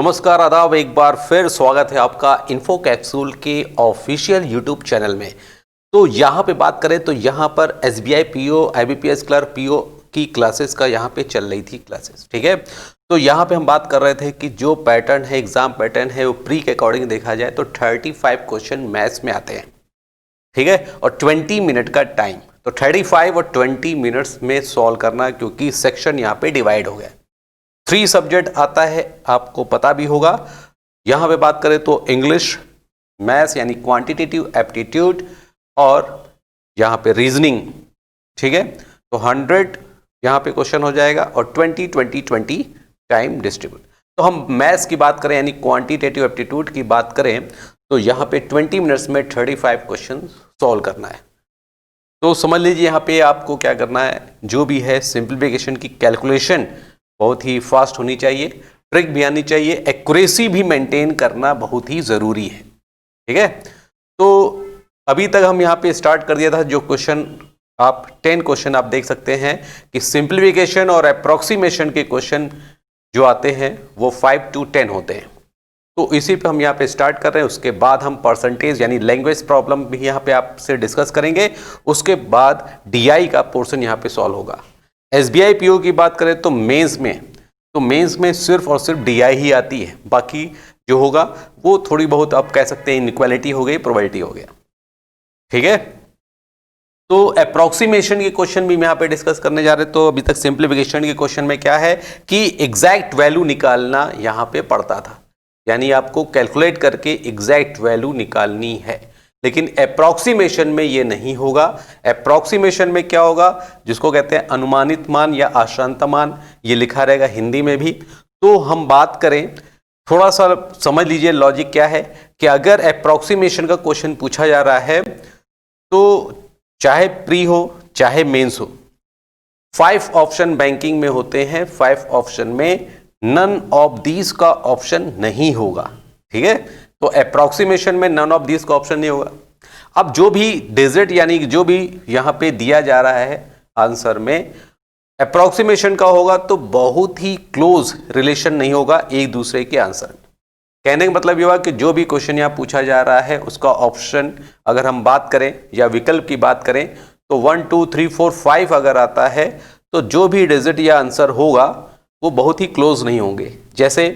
नमस्कार आदाब, एक बार फिर स्वागत है आपका इन्फो कैप्सूल के ऑफिशियल यूट्यूब चैनल में। तो यहाँ पे बात करें तो यहाँ पर SBI PO, IBPS clerk PO की क्लासेस का यहाँ पे चल रही थी क्लासेस, ठीक है। तो यहाँ पे हम बात कर रहे थे कि जो पैटर्न है, एग्जाम पैटर्न है, वो प्री के अकॉर्डिंग देखा जाए तो 35 क्वेश्चन मैथ्स में आते हैं, ठीक है, और 20 मिनट का टाइम। तो 35 और 20 मिनट्स में सॉल्व करना, क्योंकि सेक्शन यहाँ पे डिवाइड हो गया। 3 सब्जेक्ट आता है, आपको पता भी होगा। यहाँ पे बात करें तो इंग्लिश, मैथ्स यानी क्वांटिटेटिव एप्टीट्यूड और यहाँ पे रीजनिंग, ठीक है। तो 100 यहाँ पे क्वेश्चन हो जाएगा और 20-20-20 टाइम डिस्ट्रीब्यूट। तो हम मैथ्स की बात करें यानी क्वांटिटेटिव एप्टीट्यूड की बात करें तो यहाँ पे 20 मिनट्स में 35 क्वेश्चन सॉल्व करना है। तो समझ लीजिए यहाँ पे आपको क्या करना है, जो भी है सिंप्लीफिकेशन की कैलकुलेशन बहुत ही फास्ट होनी चाहिए, ट्रिक भी आनी चाहिए, एक्यूरेसी भी मेंटेन करना बहुत ही ज़रूरी है, ठीक है। तो अभी तक हम यहाँ पे स्टार्ट कर दिया था, जो क्वेश्चन आप 10 क्वेश्चन आप देख सकते हैं कि सिंप्लीफिकेशन और अप्रॉक्सीमेशन के क्वेश्चन जो आते हैं वो 5 to 10 होते हैं। तो इसी पे हम यहाँ पे स्टार्ट कर रहे हैं। उसके बाद हम परसेंटेज यानी लैंग्वेज प्रॉब्लम भी यहाँ पे आपसे डिस्कस करेंगे। उसके बाद डीआई का पोर्शन यहाँ पे सॉल्व होगा। एसबीआई पीओ की बात करें तो मेंस में सिर्फ और सिर्फ डीआई ही आती है, बाकी जो होगा वो थोड़ी बहुत आप कह सकते हैं इनइक्वालिटी हो गई, प्रोबेबिलिटी हो गया, ठीक है। तो अप्रॉक्सीमेशन के क्वेश्चन भी मैं यहाँ पे डिस्कस करने जा रहे हैं। तो अभी तक सिंप्लीफिकेशन के क्वेश्चन में क्या है कि एग्जैक्ट वैल्यू निकालना यहाँ पे पड़ता था, यानी आपको कैलकुलेट करके एग्जैक्ट वैल्यू निकालनी है। लेकिन अप्रॉक्सीमेशन में ये नहीं होगा। अप्रॉक्सीमेशन में क्या होगा, जिसको कहते हैं अनुमानित मान या आशंका मान, ये लिखा रहेगा हिंदी में भी। तो हम बात करें, थोड़ा सा समझ लीजिए लॉजिक क्या है कि अगर अप्रॉक्सीमेशन का क्वेश्चन पूछा जा रहा है तो चाहे प्री हो चाहे मेंस हो, 5 ऑप्शन बैंकिंग में होते हैं, 5 ऑप्शन में नन ऑफ दीज का ऑप्शन नहीं होगा, ठीक है। तो अप्रॉक्सीमेशन में नन ऑफ दीज का ऑप्शन नहीं होगा। अब जो भी डिजिट यानी जो भी यहाँ पे दिया जा रहा है आंसर में अप्रॉक्सीमेशन का होगा तो बहुत ही क्लोज रिलेशन नहीं होगा एक दूसरे के आंसर में। कहने का मतलब ये हुआ कि जो भी क्वेश्चन यहाँ पूछा जा रहा है उसका ऑप्शन अगर हम बात करें या विकल्प की बात करें तो 1 2 3 4 5 अगर आता है तो जो भी डिजिट या आंसर होगा वो बहुत ही क्लोज नहीं होंगे। जैसे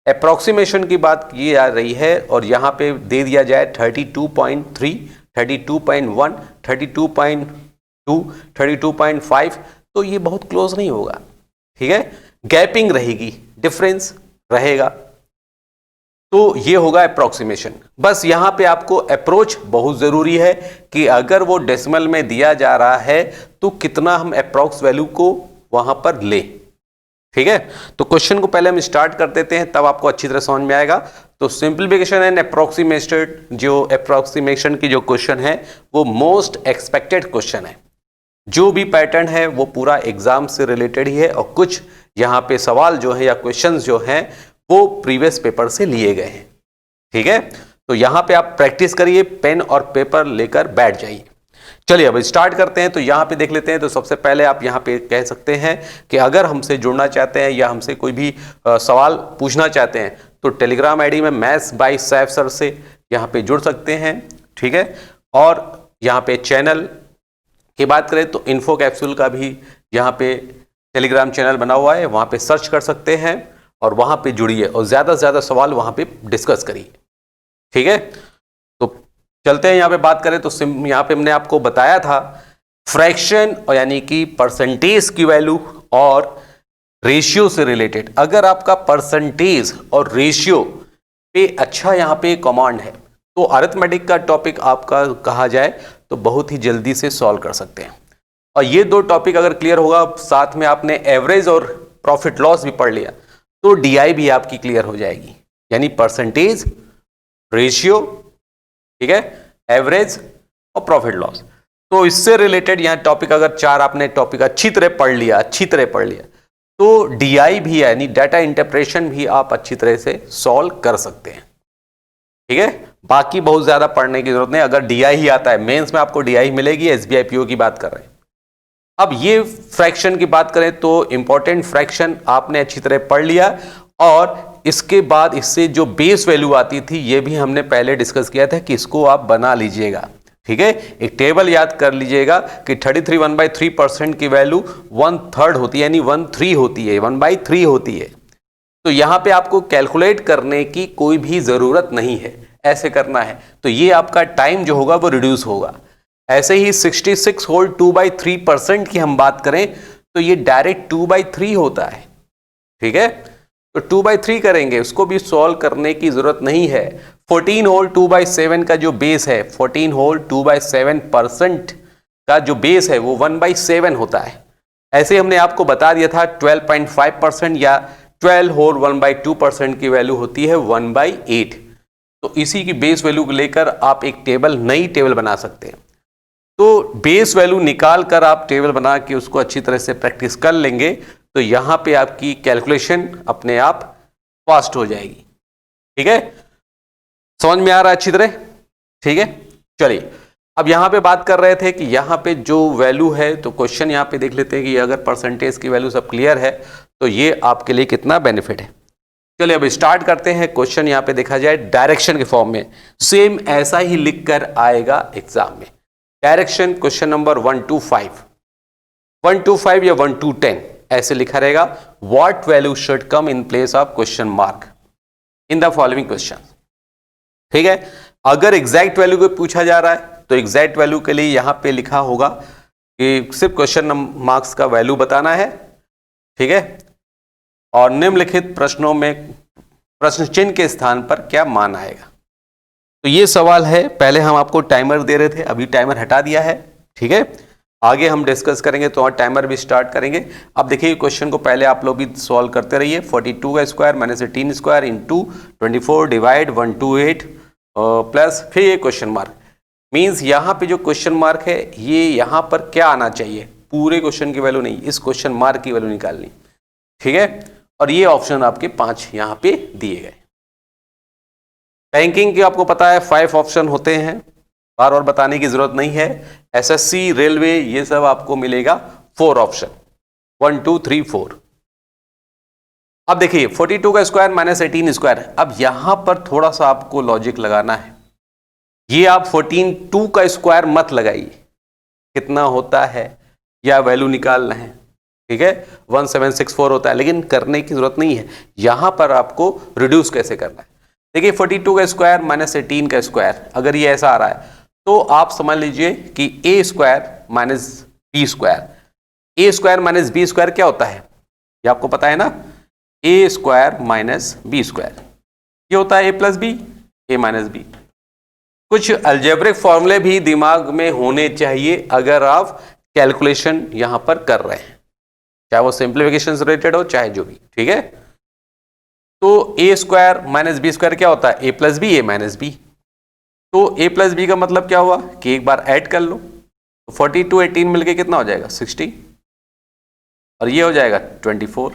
अप्रॉक्सीमेशन की बात की जा रही है और यहाँ पे दे दिया जाए 32.3, 32.1, 32.2, 32.5, तो ये बहुत क्लोज नहीं होगा, ठीक है। गैपिंग रहेगी, डिफरेंस रहेगा, तो ये होगा अप्रॉक्सीमेशन। बस यहाँ पे आपको अप्रोच बहुत ज़रूरी है कि अगर वो डेसिमल में दिया जा रहा है तो कितना हम अप्रॉक्स वैल्यू को वहाँ पर लें, ठीक है। तो क्वेश्चन को पहले हम स्टार्ट कर देते हैं, तब आपको अच्छी तरह समझ में आएगा। तो सिंप्लीफिकेशन एंड अप्रॉक्सीमेशन, जो अप्रॉक्सीमेशन की जो क्वेश्चन है वो मोस्ट एक्सपेक्टेड क्वेश्चन है। जो भी पैटर्न है वो पूरा एग्जाम से रिलेटेड ही है और कुछ यहाँ पे सवाल जो है या क्वेश्चंस जो हैं वो प्रीवियस पेपर से लिए गए हैं, ठीक है। तो यहाँ पे आप प्रैक्टिस करिए, पेन और पेपर लेकर बैठ जाइए। चलिए अब स्टार्ट करते हैं। तो यहाँ पे देख लेते हैं। तो सबसे पहले आप यहाँ पे कह सकते हैं कि अगर हमसे जुड़ना चाहते हैं या हमसे कोई भी सवाल पूछना चाहते हैं तो टेलीग्राम आईडी में मैथ्स बाय सैफ सर से यहाँ पे जुड़ सकते हैं, ठीक है। और यहाँ पे चैनल की बात करें तो इन्फो कैप्सूल का भी यहाँ पे टेलीग्राम चैनल बना हुआ है, वहाँ पे सर्च कर सकते हैं और वहाँ पे जुड़िए और ज़्यादा से ज़्यादा सवाल वहाँ पे डिस्कस करिए, ठीक है। तो चलते हैं यहाँ पे बात करें तो यहाँ पे हमने आपको बताया था फ्रैक्शन और यानी कि परसेंटेज की वैल्यू और रेशियो से रिलेटेड। अगर आपका परसेंटेज और रेशियो पे अच्छा यहाँ पे कमांड है तो अरिथमेटिक का टॉपिक आपका कहा जाए तो बहुत ही जल्दी से सॉल्व कर सकते हैं। और ये 2 टॉपिक अगर क्लियर होगा, साथ में आपने एवरेज और प्रॉफिट लॉस भी पढ़ लिया तो डीआई भी आपकी क्लियर हो जाएगी, यानी परसेंटेज, रेशियो, ठीक है, एवरेज और प्रॉफिट लॉस। तो इससे रिलेटेड यहाँ टॉपिक अगर 4 आपने टॉपिक अच्छी तरह पढ़ लिया तो डीआई भी यानी डाटा इंटरप्रेशन भी आप अच्छी तरह से सॉल्व कर सकते हैं, ठीक है। बाकी बहुत ज्यादा पढ़ने की जरूरत नहीं, अगर डीआई ही आता है, मेंस में आपको डीआई मिलेगी। एसबीआई पीओ की बात कर रहे हैं। अब ये फ्रैक्शन की बात करें तो इंपॉर्टेंट फ्रैक्शन आपने अच्छी तरह पढ़ लिया और इसके बाद इससे जो बेस वैल्यू आती थी ये भी हमने पहले डिस्कस किया था कि इसको आप बना लीजिएगा, ठीक है। एक टेबल याद कर लीजिएगा कि 33 1/3% की वैल्यू 1/3 होती है, यानी 1/3 होती है, 1/3 होती है। तो यहां पे आपको कैलकुलेट करने की कोई भी जरूरत नहीं है, ऐसे करना है तो ये आपका टाइम जो होगा वो रिड्यूस होगा। ऐसे ही 66 होल 2/3% की हम बात करें तो ये डायरेक्ट 2/3 होता है, ठीक है। तो 2/3 करेंगे, उसको भी सॉल्व करने की जरूरत नहीं है। 14 होल 2/7 का जो बेस है, 14 होल 2/7% का जो बेस है वो 1/7 होता है। ऐसे हमने आपको बता दिया था 12.5% या 12 होल 1/2% की वैल्यू होती है 1/8। तो इसी की बेस वैल्यू को लेकर आप एक टेबल, नई टेबल बना सकते हैं। तो बेस वैल्यू निकाल कर आप टेबल बना के उसको अच्छी तरह से प्रैक्टिस कर लेंगे तो यहां पे आपकी कैलकुलेशन अपने आप फास्ट हो जाएगी, ठीक है। समझ में आ रहा है अच्छी तरह, ठीक है। चलिए अब यहां पे बात कर रहे थे कि यहां पे जो वैल्यू है, तो क्वेश्चन यहां पे देख लेते हैं कि अगर परसेंटेज की वैल्यू सब क्लियर है तो ये आपके लिए कितना बेनिफिट है। चलिए अब स्टार्ट करते हैं। क्वेश्चन यहां पे देखा जाए डायरेक्शन के फॉर्म में, सेम ऐसा ही लिख कर आएगा एग्जाम में। Direction question number 1 to 5, 1 to 5 या 1 to 10 ऐसे लिखा रहेगा। What value should come in place of question mark in the following question, ठीक है। अगर एग्जैक्ट वैल्यू को पूछा जा रहा है तो एग्जैक्ट वैल्यू के लिए यहां पे लिखा होगा कि सिर्फ क्वेश्चन मार्क्स का वैल्यू बताना है, ठीक है। और निम्नलिखित प्रश्नों में प्रश्न चिन्ह के स्थान पर क्या मान आएगा। तो ये सवाल है, पहले हम आपको टाइमर दे रहे थे, अभी टाइमर हटा दिया है, ठीक है। आगे हम डिस्कस करेंगे तो और टाइमर भी स्टार्ट करेंगे। अब देखिए क्वेश्चन को पहले आप लोग भी सॉल्व करते रहिए। 42 का square minus 18 square into 24 divide 128 plus फिर ये क्वेश्चन मार्क। मीन्स यहाँ पे जो क्वेश्चन मार्क है ये यहाँ पर क्या आना चाहिए, पूरे क्वेश्चन की वैल्यू नहीं, इस क्वेश्चन मार्क की वैल्यू निकालनी, ठीक है। और ये ऑप्शन आपके 5 यहाँ पे दिए गए। बैंकिंग के आपको पता है 5 ऑप्शन होते हैं, बार और बताने की जरूरत नहीं है। एसएससी, रेलवे, ये सब आपको मिलेगा 4 ऑप्शन, 1 2 3 4। अब देखिए 42 का स्क्वायर माइनस 18 स्क्वायर। अब यहां पर थोड़ा सा आपको लॉजिक लगाना है। ये आप 14 का स्क्वायर मत लगाइए, कितना होता है या वैल्यू निकालना है, ठीक है। 1764 होता है, लेकिन करने की जरूरत नहीं है। यहां पर आपको रिड्यूस कैसे करना है। देखिए 42 का स्क्वायर माइनस 18 का स्क्वायर, अगर ये ऐसा आ रहा है तो आप समझ लीजिए कि ए स्क्वायर माइनस बी स्क्वायर, ए स्क्वायर माइनस बी स्क्वायर क्या होता है, ये आपको पता है ना। ए स्क्वायर माइनस बी स्क्वायर ये होता है ए प्लस बी, ए माइनस बी। कुछ अलजेब्रिक फॉर्मूले भी दिमाग में होने चाहिए अगर आप कैलकुलेशन यहां पर कर रहे हैं, चाहे वो सिंप्लीफिकेशन से रिलेटेड हो चाहे जो भी, ठीक है। तो ए स्क्वायर माइनस बी स्क्वायर क्या होता है, ए प्लस बी, ए माइनस बी। तो ए प्लस बी का मतलब क्या हुआ कि एक बार ऐड कर लो, तो 42 18 मिलके कितना हो जाएगा 60, और ये हो जाएगा 24।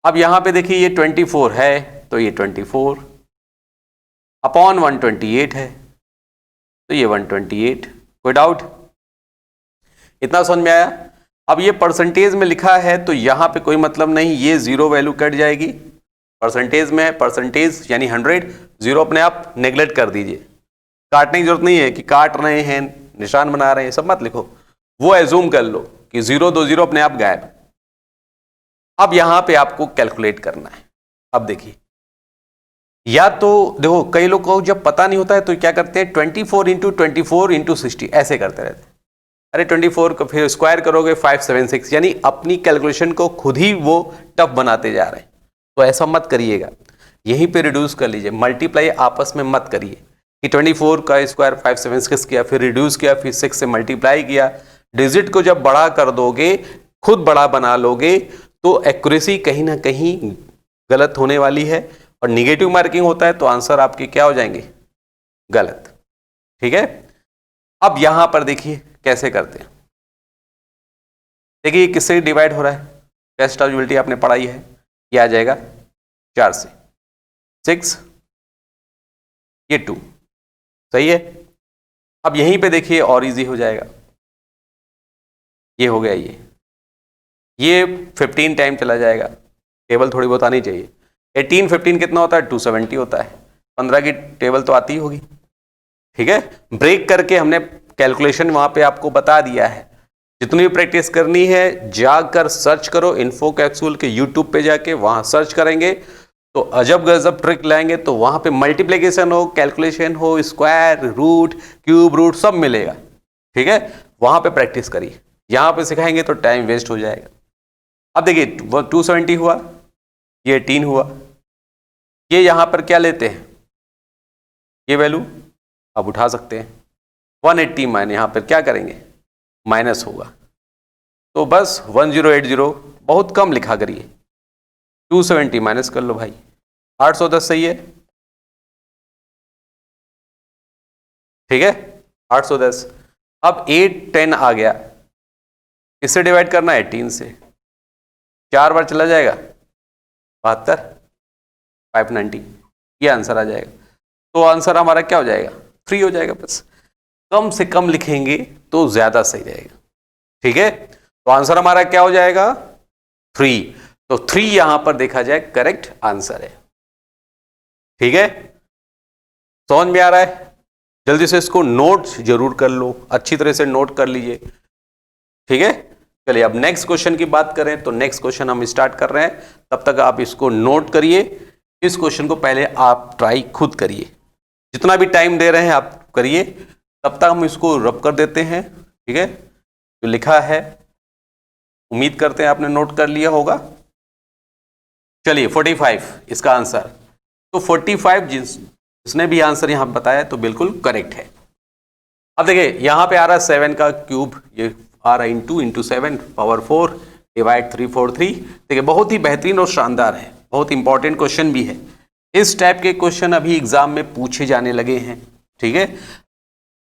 अब यहां पे देखिए ये 24 है तो ये 24 अपॉन 128 है तो ये 128। कोई डाउट, इतना समझ में आया। अब ये परसेंटेज में लिखा है तो यहां पे कोई मतलब नहीं, ये जीरो वैल्यू कट जाएगी। परसेंटेज में है, परसेंटेज यानी 100, जीरो अपने आप नेग्लेक्ट कर दीजिए, काटने की जरूरत नहीं है कि काट रहे हैं निशान बना रहे हैं, सब मत लिखो, वो एज्यूम कर लो कि 0 2 0 अपने आप गायब। अब यहां पे आपको कैलकुलेट करना है। अब देखिए, या तो देखो कई लोग को जब पता नहीं होता है तो क्या करते हैं 24 इंटू 24 इंटू 60 ऐसे करते रहते हैं। अरे 24 को फिर स्क्वायर करोगे 576, यानी अपनी कैलकुलेशन को खुद ही वो टफ बनाते जा रहे हैं। तो ऐसा मत करिएगा, यहीं पे रिड्यूस कर लीजिए, मल्टीप्लाई आपस में मत करिए कि 24 का स्क्वायर 576 किया, फिर रिड्यूस किया, फिर 6 से मल्टीप्लाई किया। डिजिट को जब बड़ा कर दोगे, खुद बड़ा बना लोगे, तो एक्यूरेसी कहीं ना कहीं गलत होने वाली है, और निगेटिव मार्किंग होता है तो आंसर आपके क्या हो जाएंगे, गलत, ठीक है। अब यहां पर देखिए कैसे करते हैं। देखिए किससे डिवाइड हो रहा है, टेस्ट एलिजिबिलिटी आपने पढ़ाई है, ये आ जाएगा 4 से, 6 ये 2, सही है। अब यहीं पे देखिए और इजी हो जाएगा, ये हो गया, ये 15 टाइम चला जाएगा, टेबल थोड़ी बहुत आनी चाहिए। 18 15 कितना होता है 270 होता है। 15 की टेबल तो आती ही होगी, ठीक है। ब्रेक करके हमने कैलकुलेशन वहां पे आपको बता दिया है। जितनी भी प्रैक्टिस करनी है जाकर सर्च करो, इन्फो कैप्सूल के यूट्यूब पे जाके वहां सर्च करेंगे तो अजब गजब ट्रिक लाएंगे, तो वहां पे मल्टीप्लिकेशन हो, कैलकुलेशन हो, स्क्वायर, रूट, क्यूब रूट सब मिलेगा, ठीक है। वहां पे प्रैक्टिस करिए, यहां पे सिखाएंगे तो टाइम वेस्ट हो जाएगा। अब देखिए 270 हुआ, ये 18 हुआ, ये यहां पर क्या लेते हैं, ये वैल्यू आप उठा सकते हैं। 180 माइनस यहां पर क्या करेंगे, माइनस होगा, तो बस 1080 बहुत कम लिखा करिए। 270 माइनस कर लो भाई, 810 सही है, ठीक है 810। अब 8 10 आ गया, इससे डिवाइड करना है 18 से, 4 बार चला जाएगा 72, 590, ये आंसर आ जाएगा। तो आंसर हमारा क्या हो जाएगा, 3 हो जाएगा। बस कम से कम लिखेंगे तो ज्यादा सही रहेगा, ठीक है। तो आंसर हमारा क्या हो जाएगा, 3। तो 3 यहां पर देखा जाए करेक्ट आंसर है, ठीक है। समझ में आ रहा है, जल्दी से इसको नोट जरूर कर लो, अच्छी तरह से नोट कर लीजिए, ठीक है। चलिए अब नेक्स्ट क्वेश्चन की बात करें, तो नेक्स्ट क्वेश्चन हम स्टार्ट कर रहे हैं, तब तक आप इसको नोट करिए। इस क्वेश्चन को पहले आप ट्राई खुद करिए, जितना भी टाइम दे रहे हैं आप करिए, तब तक हम इसको रब कर देते हैं, ठीक है। जो लिखा है उम्मीद करते हैं आपने नोट कर लिया होगा। चलिए 45 इसका आंसर, तो 45 जिसने भी आंसर यहां बताया तो बिल्कुल करेक्ट है। अब देखिए यहां पे आ रहा है 7 का क्यूब, ये आ रहा है इंटू 7 पावर 4 डिवाइड 343। देखिए बहुत ही बेहतरीन और शानदार है, बहुत इंपॉर्टेंट क्वेश्चन भी है। इस टाइप के क्वेश्चन अभी एग्जाम में पूछे जाने लगे हैं, ठीक है।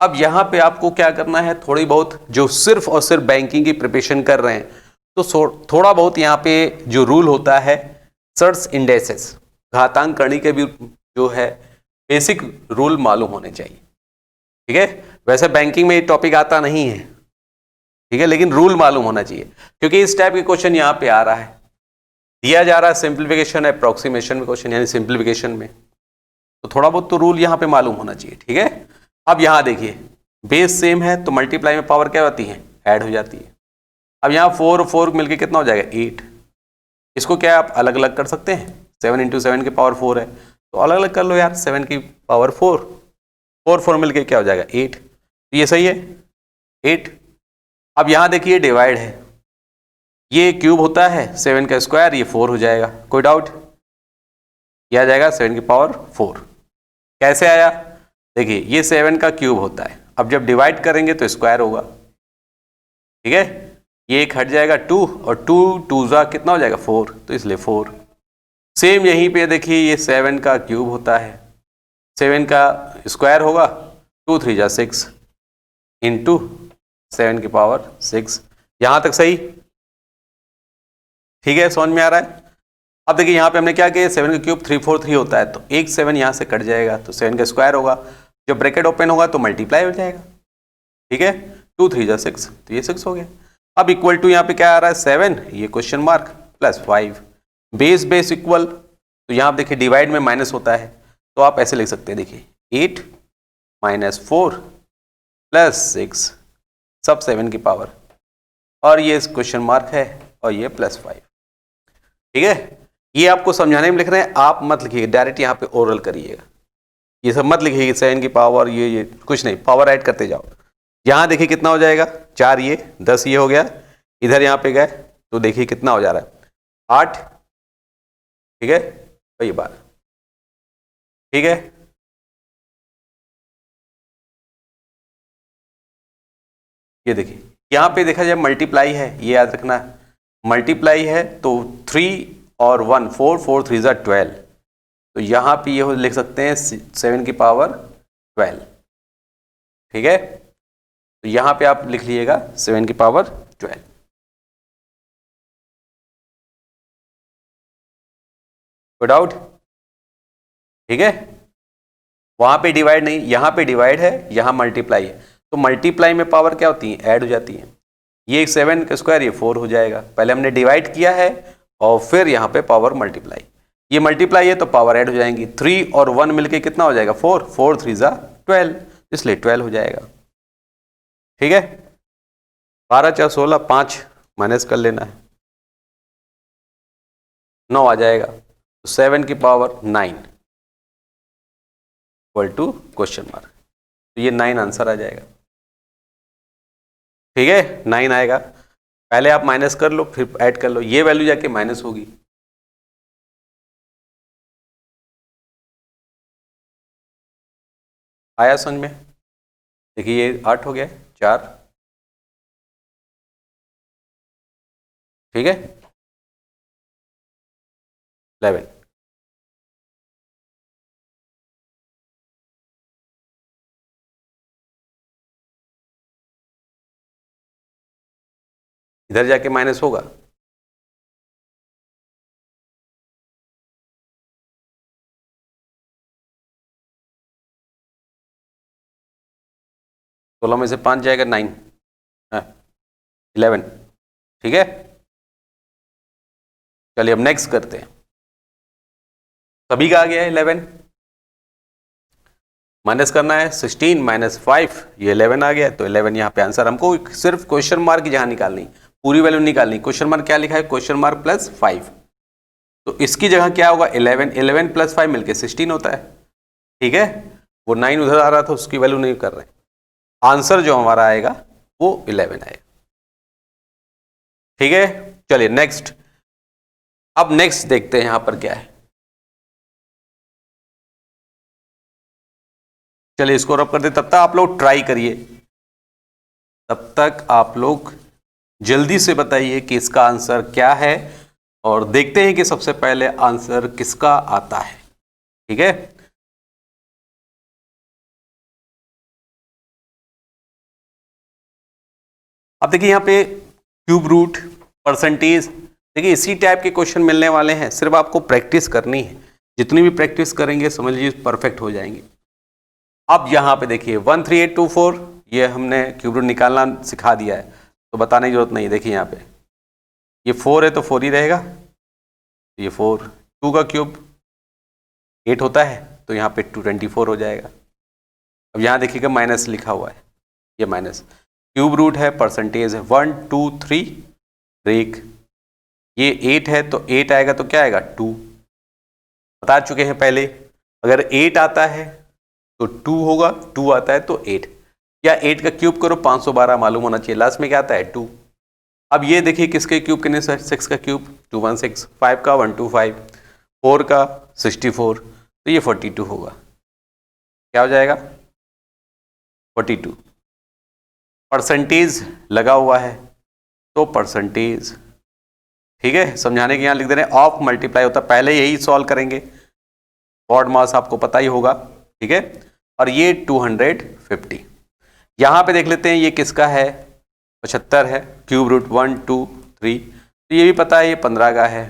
अब यहां पे आपको क्या करना है, थोड़ी बहुत जो सिर्फ और सिर्फ बैंकिंग की प्रिपरेशन कर रहे हैं, तो थोड़ा बहुत यहाँ पे जो रूल होता है सर्च इंडेसेस, घातांक करने के भी जो है बेसिक रूल मालूम होने चाहिए, ठीक है। वैसे बैंकिंग में ये टॉपिक आता नहीं है, ठीक है, लेकिन रूल मालूम होना चाहिए, क्योंकि इस टाइप के क्वेश्चन यहाँ पे आ रहा है, दिया जा रहा है सिंप्लीफिकेशन अप्रोक्सीमेशन में क्वेश्चन, यानी सिंप्लीफिकेशन में, तो थोड़ा बहुत तो रूल यहाँ पे मालूम होना चाहिए, ठीक है। अब यहाँ देखिए बेस सेम है तो मल्टीप्लाई में पावर क्या होती है, ऐड हो जाती है। अब यहाँ 4 और 4 मिलके कितना हो जाएगा 8, इसको क्या आप अलग अलग कर सकते हैं, 7 इंटू 7 की पावर 4 है तो अलग अलग कर लो यार, 7 की पावर 4, 4 मिलके क्या हो जाएगा 8, ये सही है 8। अब यहाँ देखिए डिवाइड है, ये क्यूब होता है 7 का स्क्वायर, ये 4 हो जाएगा, कोई डाउट, ये आ जाएगा 7 की पावर 4। कैसे आया, देखिए ये 7 का क्यूब होता है, अब जब डिवाइड करेंगे तो स्क्वायर होगा, ठीक है। ये एक हट जाएगा 2 और 2 2 जा कितना हो जाएगा 4, तो इसलिए 4। सेम यहीं पे देखिए ये 7 का क्यूब होता है, 7 का स्क्वायर होगा, 2 3 जा 6 इंटू 7 की पावर 6। यहां तक सही, ठीक है, समझ में आ रहा है। अब देखिए यहाँ पे हमने क्या किया, 7 का क्यूब 343 होता है, तो एक 7 यहाँ से कट जाएगा तो 7 का स्क्वायर होगा, जब ब्रैकेट ओपन होगा तो मल्टीप्लाई हो जाएगा, ठीक है। 2 3 जा 6 तो ये 6 हो गया। अब इक्वल टू यहाँ पे क्या आ रहा है 7, ये question mark plus 5, base base equal, तो यहाँ देखिए डिवाइड में माइनस होता है, तो आप ऐसे लिख सकते हैं, देखिए 8 माइनस 4 प्लस 6 सब 7 की पावर, और ये क्वेश्चन मार्क है और ये प्लस 5, ठीक है। ये आपको समझाने में लिख रहे हैं, आप मत लिखिए, डायरेक्ट यहाँ पे ओरल करिएगा, ये सब मत लिखिए 7 की पावर, ये कुछ नहीं, पावर ऐड करते जाओ। यहाँ देखिए कितना हो जाएगा 4, ये 10 ये हो गया, इधर यहाँ पे गए तो देखिए कितना हो जा रहा है 8, ठीक है, वही बात, ठीक है। ये देखिए यहाँ पे देखा जाए मल्टीप्लाई है, ये याद रखना है, मल्टीप्लाई है तो 3 और 1 4 4 3 जा 12, तो यहाँ पे ये लिख सकते हैं 7 की पावर 12, ठीक है। तो यहाँ पे आप लिख लीजिएगा 7 की पावर 12, कोई डाउट, ठीक है। वहां पे डिवाइड नहीं, यहाँ पे डिवाइड है, यहाँ मल्टीप्लाई है, तो मल्टीप्लाई में पावर क्या होती है, ऐड हो जाती है। ये 7 का स्क्वायर, ये 4 हो जाएगा, पहले हमने डिवाइड किया है और फिर यहाँ पे पावर मल्टीप्लाई, ये मल्टीप्लाई है तो पावर ऐड हो जाएंगी, 3 और 1 मिलके कितना हो जाएगा 4, 4 3 जा 12, इसलिए 12 हो जाएगा। ठीक है, 12 4 16, 5 माइनस कर लेना है, 9 आ जाएगा, तो 7 की power 9 equal to question mark, तो ये 9 आंसर आ जाएगा। ठीक है, 9 आएगा, पहले आप माइनस कर लो फिर ऐड कर लो, ये वैल्यू जाके माइनस होगी। आया समझ में? देखिए ये 8 हो गया, 4, ठीक है, 11, इधर जाके माइनस होगा, सोलह में से 5 जाएगा 9, 11, ठीक है। चलिए अब नेक्स्ट करते हैं, सभी का आ गया है 11, माइनस करना है 16 माइनस 5, ये 11 आ गया, तो 11 यहाँ पे आंसर। हमको सिर्फ क्वेश्चन मार्क यहाँ निकालनी, पूरी वैल्यू निकालनी। क्वेश्चन मार्क क्या लिखा है, क्वेश्चन मार्क प्लस 5, तो इसकी जगह क्या होगा 11, 11 प्लस 5 मिलके 16 होता है। ठीक है, वो 9 उधर आ रहा था उसकी वैल्यू नहीं कर रहे, आंसर जो हमारा आएगा वो 11 आएगा। ठीक है, चलिए नेक्स्ट, अब नेक्स्ट देखते हैं यहां पर क्या है। चलिए इसको रब कर दे, तब तक आप लोग ट्राई करिए, तब तक आप लोग जल्दी से बताइए कि इसका आंसर क्या है, और देखते हैं कि सबसे पहले आंसर किसका आता है। ठीक है, अब देखिए यहां पे क्यूब रूट, परसेंटेज, देखिए इसी टाइप के क्वेश्चन मिलने वाले हैं, सिर्फ आपको प्रैक्टिस करनी है, जितनी भी प्रैक्टिस करेंगे समझ लीजिए परफेक्ट हो जाएंगे। अब यहाँ पे देखिए 13824, ये हमने क्यूब रूट निकालना सिखा दिया है तो बताने की जरूरत नहीं। देखिए यहाँ पे ये 4 है तो 4 ही रहेगा, ये 4, 2 का क्यूब 8 होता है तो यहाँ पे 224 हो जाएगा। अब यहाँ देखिएगा माइनस लिखा हुआ है, ये माइनस, क्यूब रूट है, परसेंटेज है, 1 2 3 ब्रेक, ये 8 है तो 8 आएगा तो क्या आएगा 2, बता चुके हैं पहले, अगर 8 आता है तो 2 होगा, 2 आता है तो 8, या 8 का क्यूब करो 512 मालूम होना चाहिए, लास्ट में क्या आता है 2। अब ये देखिए किसके क्यूब कितने, 6 का क्यूब 216, 5 का 125, 4 का 64, तो ये 42 होगा, क्या हो जाएगा 42। परसेंटेज लगा हुआ है तो परसेंटेज, ठीक है, समझाने के यहाँ लिख दे रहे हैं ऑफ मल्टीप्लाई होता, पहले यही सॉल्व करेंगे, बॉड मास आपको पता ही होगा। ठीक है, और ये 250, यहां पे देख लेते हैं ये किसका है, 75 है, क्यूब रूट 1 2 3, तो ये भी पता है ये 15 का है,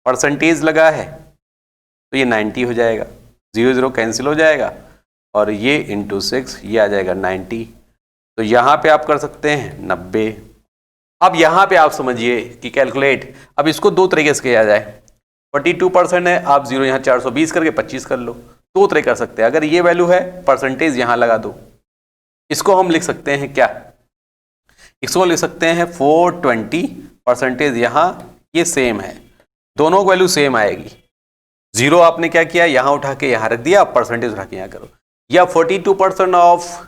परसेंटेज लगा है तो ये 90 हो जाएगा, 0 0 कैंसिल हो जाएगा, और ये इंटू 6 ये आ जाएगा 90, तो यहां पे आप कर सकते हैं 90। अब यहां पे आप समझिए कि कैलकुलेट, अब इसको दो तरीके से किया जाए, 42% है, आप 0 यहाँ 420 करके 25 कर लो, दो तरह कर सकते हैं। अगर ये वैल्यू है परसेंटेज यहां लगा दो, इसको हम लिख सकते हैं क्या, इसको लिख सकते हैं 420, परसेंटेज यहां ये सेम है, दोनों की वैल्यू सेम आएगी, 0 आपने क्या किया यहां उठा के यहां रख दिया, परसेंटेज उठा के यहां करो, या 42% ऑफ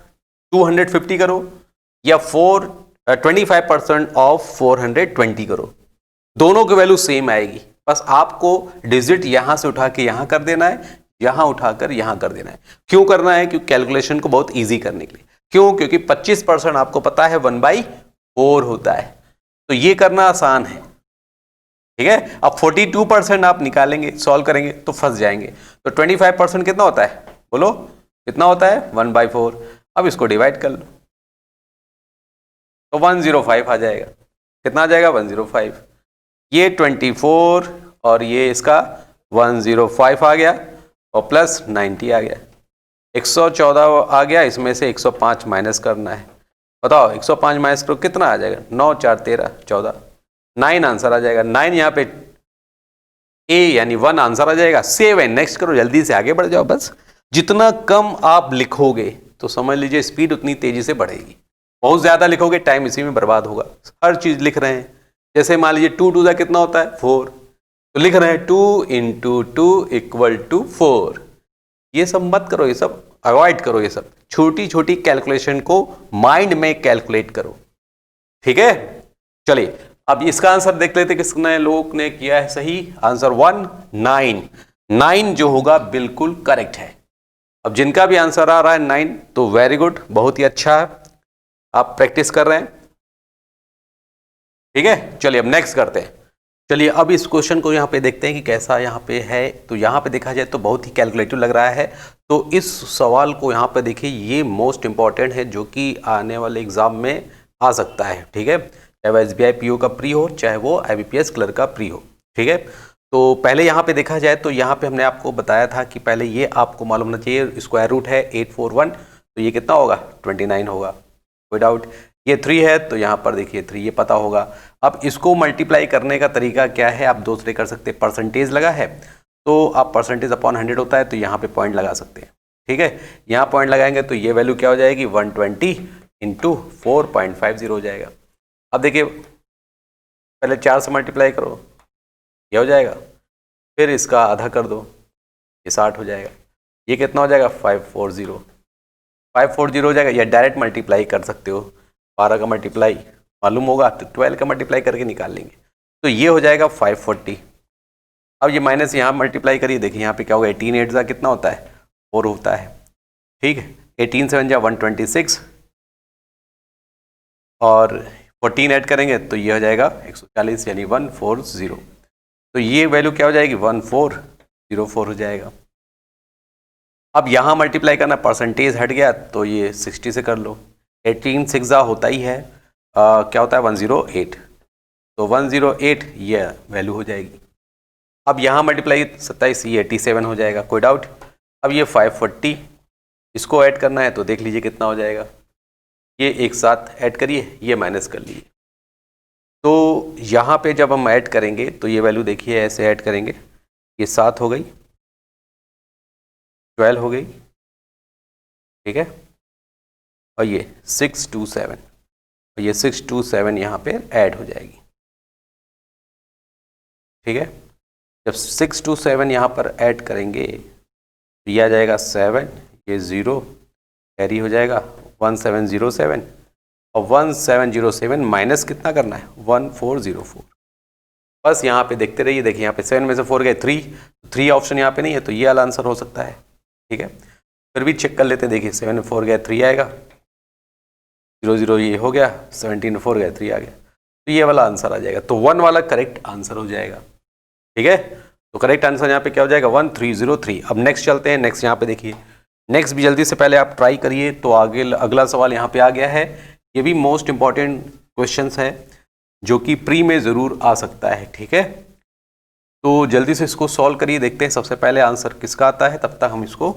250 करो, या 25% ऑफ 420 करो, दोनों की वैल्यू सेम आएगी, बस आपको डिजिट यहां से उठा के यहां कर देना है, यहां उठाकर यहां कर देना है। क्यों करना है, क्योंकि कैलकुलेशन को बहुत इजी करने के लिए, क्यों, क्योंकि 25% आपको पता है 1/4 होता है, तो ये करना आसान है। ठीक है, अब 42% आप निकालेंगे, सॉल्व करेंगे तो फंस जाएंगे, तो 25% कितना होता है, बोलो कितना होता है 1/4, अब इसको डिवाइड कर लो तो 105 आ जाएगा, कितना आ जाएगा 105, ये 24 और ये इसका 105 आ गया, और प्लस 90 आ गया, 114 आ गया, इसमें से 105 माइनस करना है, बताओ 105 माइनस करो कितना आ जाएगा, 9 4 13 14, 9 आंसर आ जाएगा। 9 यहाँ पे ए यानी 1 आंसर आ जाएगा। सेव एंड नेक्स्ट करो, जल्दी से आगे बढ़ जाओ। बस जितना कम आप लिखोगे तो समझ लीजिए स्पीड उतनी तेजी से बढ़ेगी। बहुत ज्यादा लिखोगे टाइम इसी में बर्बाद होगा। हर चीज लिख रहे हैं, जैसे मान लीजिए 2 2 कितना होता है 4, तो लिख रहे हैं 2 × 2 = 4। ये सब मत करो, ये सब अवॉइड करो। ये सब छोटी छोटी कैलकुलेशन को माइंड में कैलकुलेट करो, ठीक है। चलिए अब इसका आंसर देख लेते किसने लोग ने किया है सही आंसर। 1 9 9 जो होगा बिल्कुल करेक्ट है। अब जिनका भी आंसर आ रहा है 9 तो वेरी गुड, बहुत ही अच्छा है, आप प्रैक्टिस कर रहे हैं, ठीक है। चलिए अब नेक्स्ट करते हैं। चलिए अब इस क्वेश्चन को यहाँ पे देखते हैं कि कैसा यहाँ पे है। तो यहाँ पे देखा जाए तो बहुत ही कैलकुलेटिव लग रहा है। तो इस सवाल को यहाँ पे देखिए, ये मोस्ट इंपॉर्टेंट है जो कि आने वाले एग्जाम में आ सकता है, ठीक है। चाहे वो SBI PO का प्री हो, चाहे वो IBPS क्लर्क का प्री हो, ठीक है। तो पहले यहाँ पे देखा जाए तो यहाँ पे हमने आपको बताया था कि पहले ये आपको मालूम होना चाहिए, स्क्वायर रूट है 841, तो ये कितना होगा 29 होगा, कोई डाउट। ये 3 है तो यहाँ पर देखिए 3 ये पता होगा। अब इसको मल्टीप्लाई करने का तरीका क्या है, आप दूसरे कर सकते हैं। परसेंटेज लगा है तो आप परसेंटेज अपॉन 100 होता है तो यहाँ पे पॉइंट लगा सकते हैं, ठीक है। यहाँ पॉइंट लगाएंगे तो ये वैल्यू क्या हो जाएगी 120 × 4.50 हो जाएगा। अब देखिए पहले 4 से मल्टीप्लाई करो, ये हो जाएगा, फिर इसका आधा कर दो, ये 60 हो जाएगा। ये कितना हो जाएगा 540 हो जाएगा। या डायरेक्ट मल्टीप्लाई कर सकते हो, 12 का मल्टीप्लाई मालूम होगा तो 12 का मल्टीप्लाई करके निकाल लेंगे, तो ये हो जाएगा 540। अब ये माइनस यहाँ मल्टीप्लाई करिए, देखिए यहाँ पे क्या होगा 18 8 जा कितना होता है 4 होता है, ठीक है। 18 7 जा 126 और 14 ऐड करेंगे तो ये हो जाएगा 140 यानी 140। तो ये वैल्यू क्या हो जाएगी 1404 हो जाएगा। अब यहाँ मल्टीप्लाई करना, परसेंटेज हट गया तो ये 60 से कर लो। 18 6 होता ही है क्या होता है 108, तो 108 ये वैल्यू हो जाएगी। अब यहाँ मल्टीप्लाई 27 ये 87 हो जाएगा, कोई डाउट। अब ये 540 इसको ऐड करना है तो देख लीजिए कितना हो जाएगा, ये एक साथ ऐड करिए, ये माइनस कर लीजिए। तो यहाँ पे जब हम ऐड करेंगे तो ये वैल्यू देखिए ऐसे ऐड करेंगे, ये 7 हो गई, 12 हो गई, ठीक है, और ये 627 और ये 627 यहाँ पे ऐड हो जाएगी, ठीक है। जब 627 यहाँ पर ऐड करेंगे तो ये आ जाएगा 7, ये 0 कैरी हो जाएगा 1707 और 1707 माइनस कितना करना है 1404। बस यहाँ पे देखते रहिए, देखिए यहाँ पे 7 में से 4 गए 3 ऑप्शन यहाँ पे नहीं है तो ये वाला आंसर हो सकता है, ठीक है। फिर भी चेक कर लेते हैं, देखिए 7 में 4 गए 3 आएगा, 0 ये हो गया, 17 में 4 गए 3 आ गया, तो ये वाला आंसर आ जाएगा। तो 1 वाला करेक्ट आंसर हो जाएगा, ठीक है। तो करेक्ट आंसर यहाँ पे क्या हो जाएगा 1303। अब नेक्स्ट चलते हैं। नेक्स्ट यहाँ पे देखिए, नेक्स्ट भी जल्दी से पहले आप ट्राई करिए। तो आगे अगला सवाल यहाँ पे आ गया है, ये भी मोस्ट इंपॉर्टेंट क्वेश्चंस है जो कि प्री में ज़रूर आ सकता है, ठीक है। तो जल्दी से इसको सॉल्व करिए, देखते हैं सबसे पहले आंसर किसका आता है। तब तक हम इसको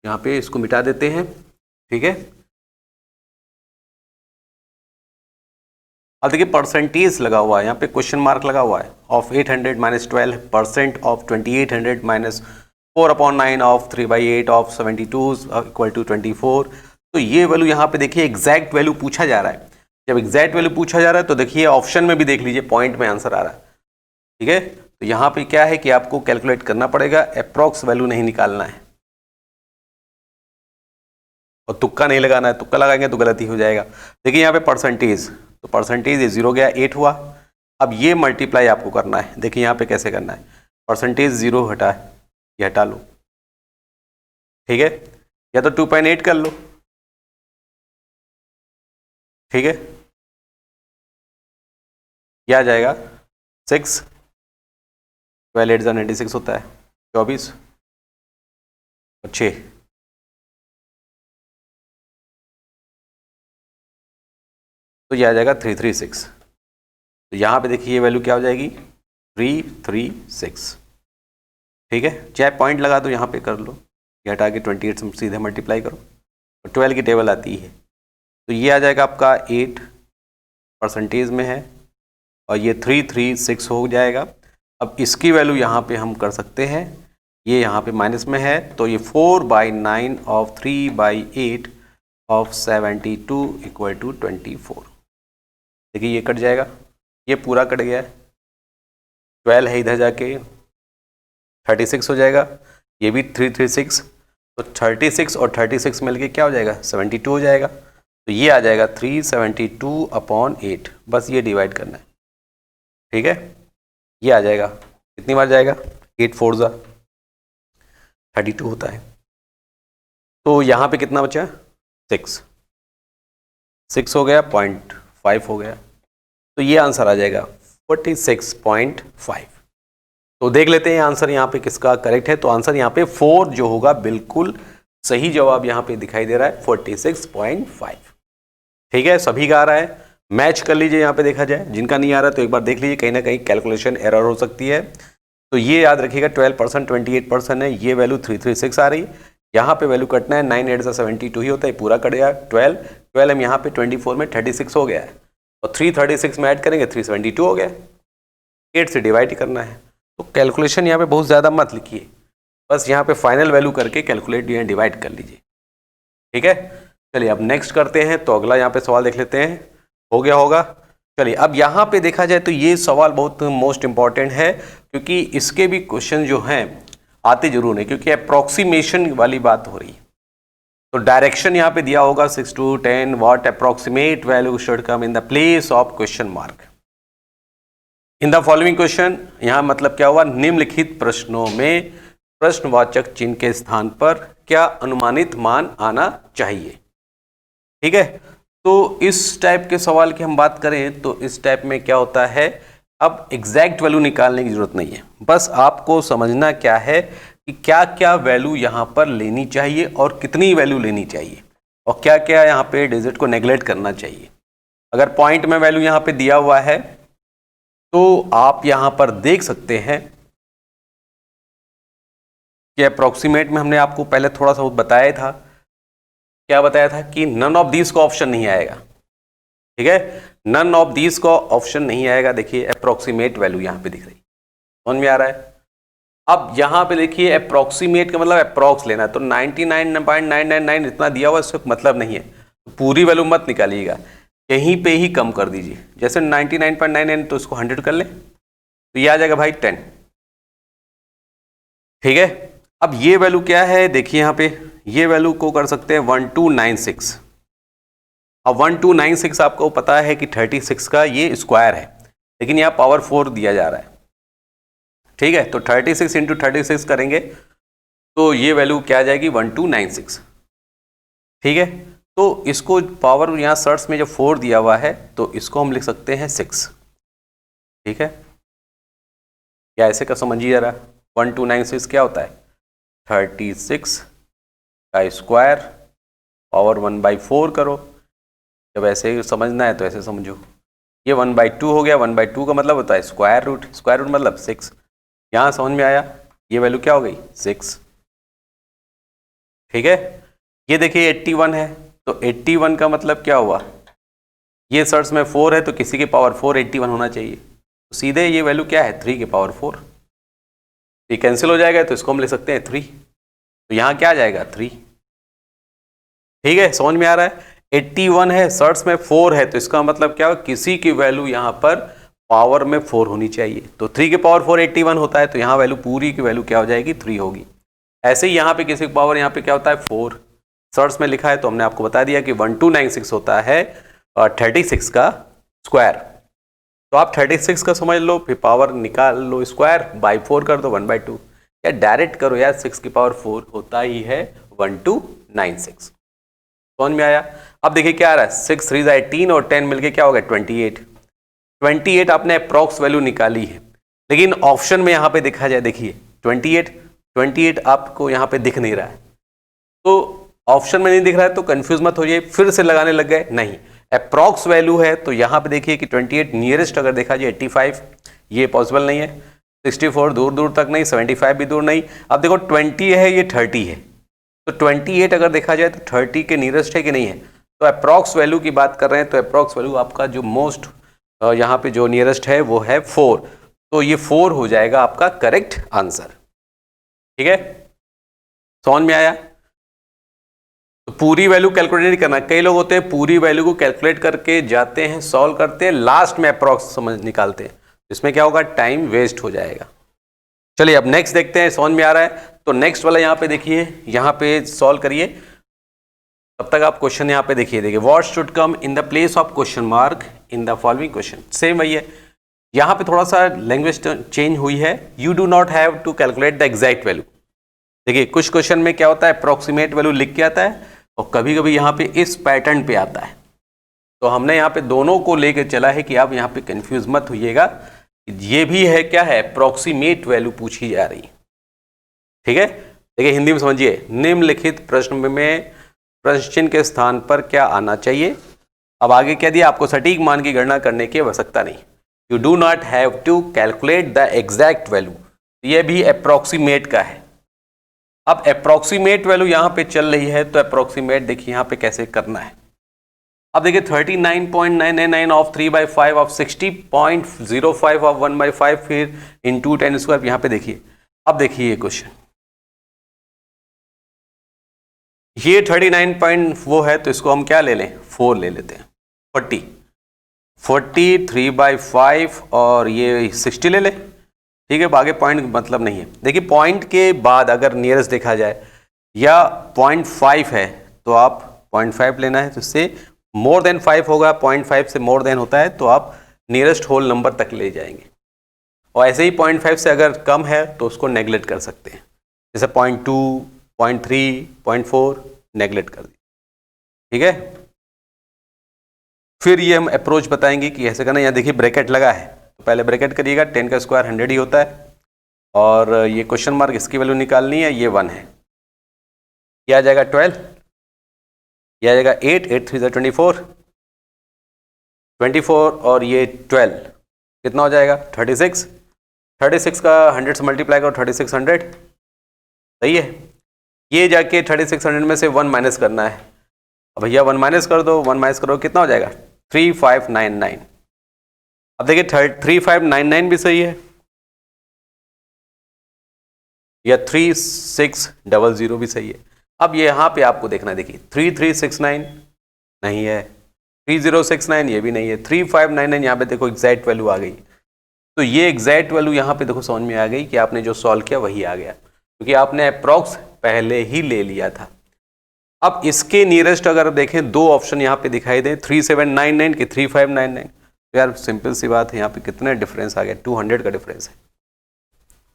यहाँ पे इसको मिटा देते हैं, ठीक है। अब देखिए परसेंटेज लगा हुआ है यहाँ पे, क्वेश्चन मार्क लगा हुआ है, ऑफ 800 - 12% ऑफ 2800 - 4/9 ऑफ 3/8 ऑफ 72 = 24। तो ये वैल्यू यहाँ पे देखिए एग्जैक्ट वैल्यू पूछा जा रहा है। जब एग्जैक्ट वैल्यू पूछा जा रहा है तो देखिए ऑप्शन में भी देख लीजिए पॉइंट में आंसर आ रहा है, ठीक है। तो यहाँ पे क्या है कि आपको कैलकुलेट करना पड़ेगा, अप्रॉक्स वैल्यू नहीं निकालना है और तुक्का नहीं लगाना है, तुक्का लगाएंगे तो गलती हो जाएगा। देखिए यहाँ पे परसेंटेज, तो परसेंटेज ये 0 गया 8 हुआ। अब ये मल्टीप्लाई आपको करना है, देखिए यहाँ पे कैसे करना है, परसेंटेज 0 हटा, ये हटा लो, ठीक है, या तो 2.8 कर लो, ठीक है, क्या आ जाएगा 6, 12 8 96 होता है 24 और 6, तो ये आ जाएगा 336। तो यहाँ पे देखिए ये वैल्यू क्या हो जाएगी 336, ठीक है। चाहे पॉइंट लगा दो यहाँ पे कर लो, ये हटा के 28 से सीधे मल्टीप्लाई करो और 12 की टेबल आती है, तो ये आ जाएगा आपका 8 परसेंटेज में है और ये 336 हो जाएगा। अब इसकी वैल्यू यहाँ पे हम कर सकते हैं, ये यहाँ पे माइनस में है तो ये 4/9 ऑफ 3/8 ऑफ 72 इक्वल टू 24। देखिए ये कट जाएगा, ये पूरा कट गया है, 12 है इधर जाके 36 हो जाएगा, ये भी 336, तो 36 और 36 मिलके क्या हो जाएगा 72 हो जाएगा। तो ये आ जाएगा 372/8, बस ये डिवाइड करना है, ठीक है। ये आ जाएगा, कितनी बार जाएगा 8 4 जा 32 होता है। तो यहाँ पे कितना बचा 6 हो गया, 0.5 हो गया, तो ये आंसर आ जाएगा 46.5। तो देख लेते हैं आंसर यहाँ पे किसका करेक्ट है। तो आंसर यहाँ पे 4 जो होगा बिल्कुल सही जवाब यहाँ पे दिखाई दे रहा है 46.5। ठीक है, सभी का आ रहा है, मैच कर लीजिए यहाँ पे देखा जाए, जिनका नहीं आ रहा तो एक बार देख लीजिए, कहीं ना कहीं कैलकुलेशन एरर हो सकती है। तो ये याद रखिएगा 12% 28% है, ये वैल्यू 336 आ रही, यहाँ पे वैल्यू कटना है 9 8 72 ही होता है, पूरा कट गया 12 हम यहाँ पे 24 में 36 हो गया है और 336 में ऐड करेंगे 372 हो गया, 8 से डिवाइड करना है। तो कैलकुलेशन यहाँ पे बहुत ज़्यादा मत लिखिए, बस यहाँ पे फाइनल वैल्यू करके कैलकुलेट या डिवाइड कर लीजिए, ठीक है। चलिए अब नेक्स्ट करते हैं, तो अगला यहाँ पे सवाल देख लेते हैं, हो गया होगा। चलिए अब यहाँ पे देखा जाए तो ये सवाल बहुत मोस्ट इंपॉर्टेंट है, क्योंकि इसके भी क्वेश्चन जो हैं आते जरूर हैं, क्योंकि अप्रोक्सीमेशन वाली बात हो रही है। तो डायरेक्शन यहाँ पे दिया होगा 6 to 10 what approximate value should come in the place of question mark in the following question. यहाँ मतलब क्या हुआ, निम्नलिखित प्रश्नों में प्रश्नवाचक चिन्ह के स्थान पर क्या अनुमानित मान आना चाहिए, ठीक है। तो इस टाइप के सवाल की हम बात करें तो इस टाइप में क्या होता है, अब एग्जैक्ट वैल्यू निकालने की जरूरत नहीं है, बस आपको समझना क्या है कि क्या क्या वैल्यू यहाँ पर लेनी चाहिए और कितनी वैल्यू लेनी चाहिए और क्या क्या यहाँ पे डिजिट को नेग्लेक्ट करना चाहिए। अगर पॉइंट में वैल्यू यहाँ पे दिया हुआ है तो आप यहाँ पर देख सकते हैं कि अप्रोक्सीमेट में हमने आपको पहले थोड़ा सा बताया था, क्या बताया था कि नन ऑफ दीज का ऑप्शन नहीं आएगा, ठीक है, नन ऑफ दीज का ऑप्शन नहीं आएगा। देखिए अप्रोक्सीमेट वैल्यू यहाँ पे दिख रही, समझ में आ रहा है। अब यहाँ पे देखिए अप्रोक्सीमेट का मतलब अप्रोक्स लेना है, तो 99.999 इतना दिया हुआ इसका मतलब नहीं है, तो पूरी वैल्यू मत निकालिएगा, कहीं पे ही कम कर दीजिए, जैसे 99.99 तो इसको 100 कर ले तो ये आ जाएगा भाई 10, ठीक है। अब ये वैल्यू क्या है, देखिए यहाँ पे ये वैल्यू को कर सकते हैं 1296। अब 1296 आपको पता है कि 36 का ये स्क्वायर है, लेकिन यहाँ पावर 4 दिया जा रहा है, ठीक है। तो 36 इंटू 36 करेंगे तो ये वैल्यू क्या आ जाएगी 1296, ठीक है। तो इसको पावर यहाँ सर्च में जब 4 दिया हुआ है तो इसको हम लिख सकते हैं 6, ठीक है। क्या ऐसे का समझिए जरा, 1296 क्या होता है 36 का स्क्वायर पावर 1/4 करो, जब ऐसे समझना है तो ऐसे समझो, ये 1/2 हो गया, 1/2 का मतलब होता है स्क्वायर रूट मतलब 6, यहाँ समझ में आया, ये वैल्यू क्या हो गई 6, ठीक है। ये देखिए 81 है, तो 81 का मतलब क्या हुआ, ये सर्च में 4 है तो किसी के पावर 4 81 होना चाहिए, तो सीधे ये वैल्यू क्या है 3 के पावर 4, ये कैंसिल हो जाएगा तो इसको हम ले सकते हैं 3, तो यहाँ क्या आ जाएगा 3, ठीक है, समझ में आ रहा है। 81 है, सर्च में 4 है, तो इसका मतलब क्या हो, किसी की वैल्यू यहाँ पर पावर में 4 होनी चाहिए, तो 3 के पावर 4 81 होता है, तो यहाँ वैल्यू पूरी की वैल्यू क्या हो जाएगी 3 होगी। ऐसे ही यहाँ पे किसी की पावर यहाँ पे क्या होता है 4, सर्च में लिखा है तो हमने आपको बता दिया कि 1296 होता है और 36 का स्क्वायर, तो आप 36 का समझ लो, फिर पावर निकाल लो, स्क्वायर बाई 4 कर दो 1/2, या डायरेक्ट करो यार, 6 की पावर 4 होता ही है 1296, समझ में आया। अब देखिए क्या आ रहा है 6 3 18 और 10 मिलके क्या हो गया 28 आपने अप्रॉक्स वैल्यू निकाली है, लेकिन ऑप्शन में यहाँ पे देखा जाए, देखिए 28 आपको यहाँ पे दिख नहीं रहा है, तो ऑप्शन में नहीं दिख रहा है तो कंफ्यूज मत होइए, फिर से लगाने लग गए, नहीं अप्रॉक्स वैल्यू है, तो यहाँ पे देखिए कि 28 नियरेस्ट अगर देखा जाए 85, ये पॉसिबल नहीं है, 64 दूर दूर तक नहीं, 75 भी दूर नहीं। अब देखो 20 है, ये 30 है, तो 28 अगर देखा जाए तो 30 के नियरेस्ट है कि नहीं है, तो अप्रॉक्स वैल्यू की बात कर रहे हैं, तो अप्रॉक्स वैल्यू आपका जो मोस्ट यहाँ पे जो नियरेस्ट है वो है 4, तो ये 4 हो जाएगा आपका करेक्ट आंसर। ठीक है, समझ में आया? तो पूरी वैल्यू कैलकुलेट नहीं करना। कई लोग होते हैं पूरी वैल्यू को कैलकुलेट करके जाते हैं, सॉल्व करते हैं, लास्ट में अप्रॉक्स समझ निकालते हैं। इसमें क्या होगा, टाइम वेस्ट हो जाएगा। चलिए अब नेक्स्ट देखते हैं, समझ में आ रहा है? तो नेक्स्ट वाला यहाँ पे देखिए, यहाँ पे सॉल्व करिए। तब तक आप क्वेश्चन यहाँ पे देखिए what should come in the place of question mark in the following question. Same वही है, यहाँ पे थोड़ा सा लैंग्वेज चेंज हुई है। You do not have to calculate the exact value. देखिए कुछ क्वेश्चन में क्या होता है, अप्रोक्सीमेट वैल्यू लिख के आता है और कभी कभी यहाँ पे इस पैटर्न पे आता है। तो हमने यहाँ पे दोनों को लेके चला है कि आप यहाँ पे कंफ्यूज मत होइएगा। ये भी है, क्या है, अप्रोक्सीमेट वैल्यू पूछी जा रही। ठीक है, देखिए हिंदी में समझिए, निम्नलिखित प्रश्न में प्रश्न चिन्ह के स्थान पर क्या आना चाहिए। अब आगे क्या दिया, आपको सटीक मान की गणना करने की आवश्यकता नहीं। You do not have to calculate the exact value, ये भी अप्रोक्सीमेट का है। अब अप्रोक्सीमेट वैल्यू यहाँ पे चल रही है, तो अप्रोक्सीमेट देखिए यहाँ पे कैसे करना है। अब देखिए 39.999 ऑफ 3/5 ऑफ 60.05 ऑफ 1/5 फिर इंटू 10²। यहाँ पे देखिए, अब देखिए ये क्वेश्चन, ये 39 पॉइंट वो है, तो इसको हम क्या ले लें, 4 ले लेते हैं। 40 3/5 और ये 60 ले लें। ठीक है, आगे पॉइंट मतलब नहीं है। देखिए पॉइंट के बाद अगर नियरेस्ट देखा जाए या 0.5 है तो आप 0.5 लेना है, तो इससे मोर देन 5 होगा, 0.5 से मोर देन होता है तो आप नियरेस्ट होल नंबर तक ले जाएंगे। और ऐसे ही 0.5 से अगर कम है तो उसको नेगलेक्ट कर सकते हैं, जैसे 0.2 0.3 0.4 नेगलेक्ट कर दी। ठीक है, फिर ये हम अप्रोच बताएंगे कि ऐसे करना। यहाँ देखिए ब्रैकेट लगा है, तो पहले ब्रैकेट करिएगा, 10 का स्क्वायर 100 ही होता है, और ये क्वेश्चन मार्क इसकी वैल्यू निकालनी है, ये 1 है। ये आ जाएगा 12, ये आ जाएगा 8 8 3 24 24 और ये 12 कितना हो जाएगा 36। 36 का 100 से मल्टीप्लाई करो, 3600 सही है। ये जाके 3600 में से 1 माइनस करना है। अब भैया 1 माइनस कर दो, 1 माइनस करो कितना हो जाएगा 3599। अब देखिए 3599 भी सही है, या 3600 भी सही है। अब ये यहाँ पे आपको देखना है, देखिए 3369 नहीं है, 3069 ये भी नहीं है, 3599 यहाँ पे देखो एग्जैक्ट वैल्यू आ गई। तो ये एग्जैक्ट वैल्यू यहाँ पे देखो समझ में आ गई कि आपने जो सॉल्व किया वही आ गया, क्योंकि आपने अप्रॉक्स पहले ही ले लिया था। अब इसके नियरेस्ट अगर देखें, दो ऑप्शन यहाँ पे दिखाई दे, 3799 की 3599, तो यार सिंपल सी बात है, यहाँ पे कितने डिफरेंस आ गया, 200 का डिफरेंस है।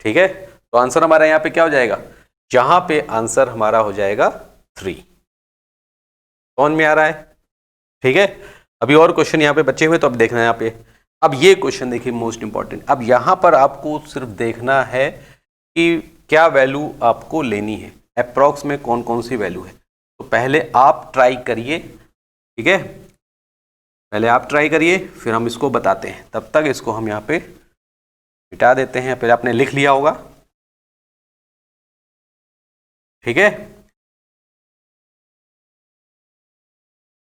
ठीक है, तो आंसर हमारा यहाँ पे क्या हो जाएगा, जहां पे आंसर हमारा हो जाएगा 3। कौन में आ रहा है? ठीक है, अभी और क्वेश्चन यहाँ पे बचे हुए, तो अब देखना है यहाँ पे। अब ये क्वेश्चन देखिए मोस्ट इंपॉर्टेंट। अब यहाँ पर आपको सिर्फ देखना है कि क्या वैल्यू आपको लेनी है, अप्रॉक्स में कौन कौन सी वैल्यू है। तो पहले आप ट्राई करिए, ठीक है, पहले आप ट्राई करिए, फिर हम इसको बताते हैं। तब तक इसको हम यहाँ पे मिटा देते हैं, पहले आपने लिख लिया होगा। ठीक है,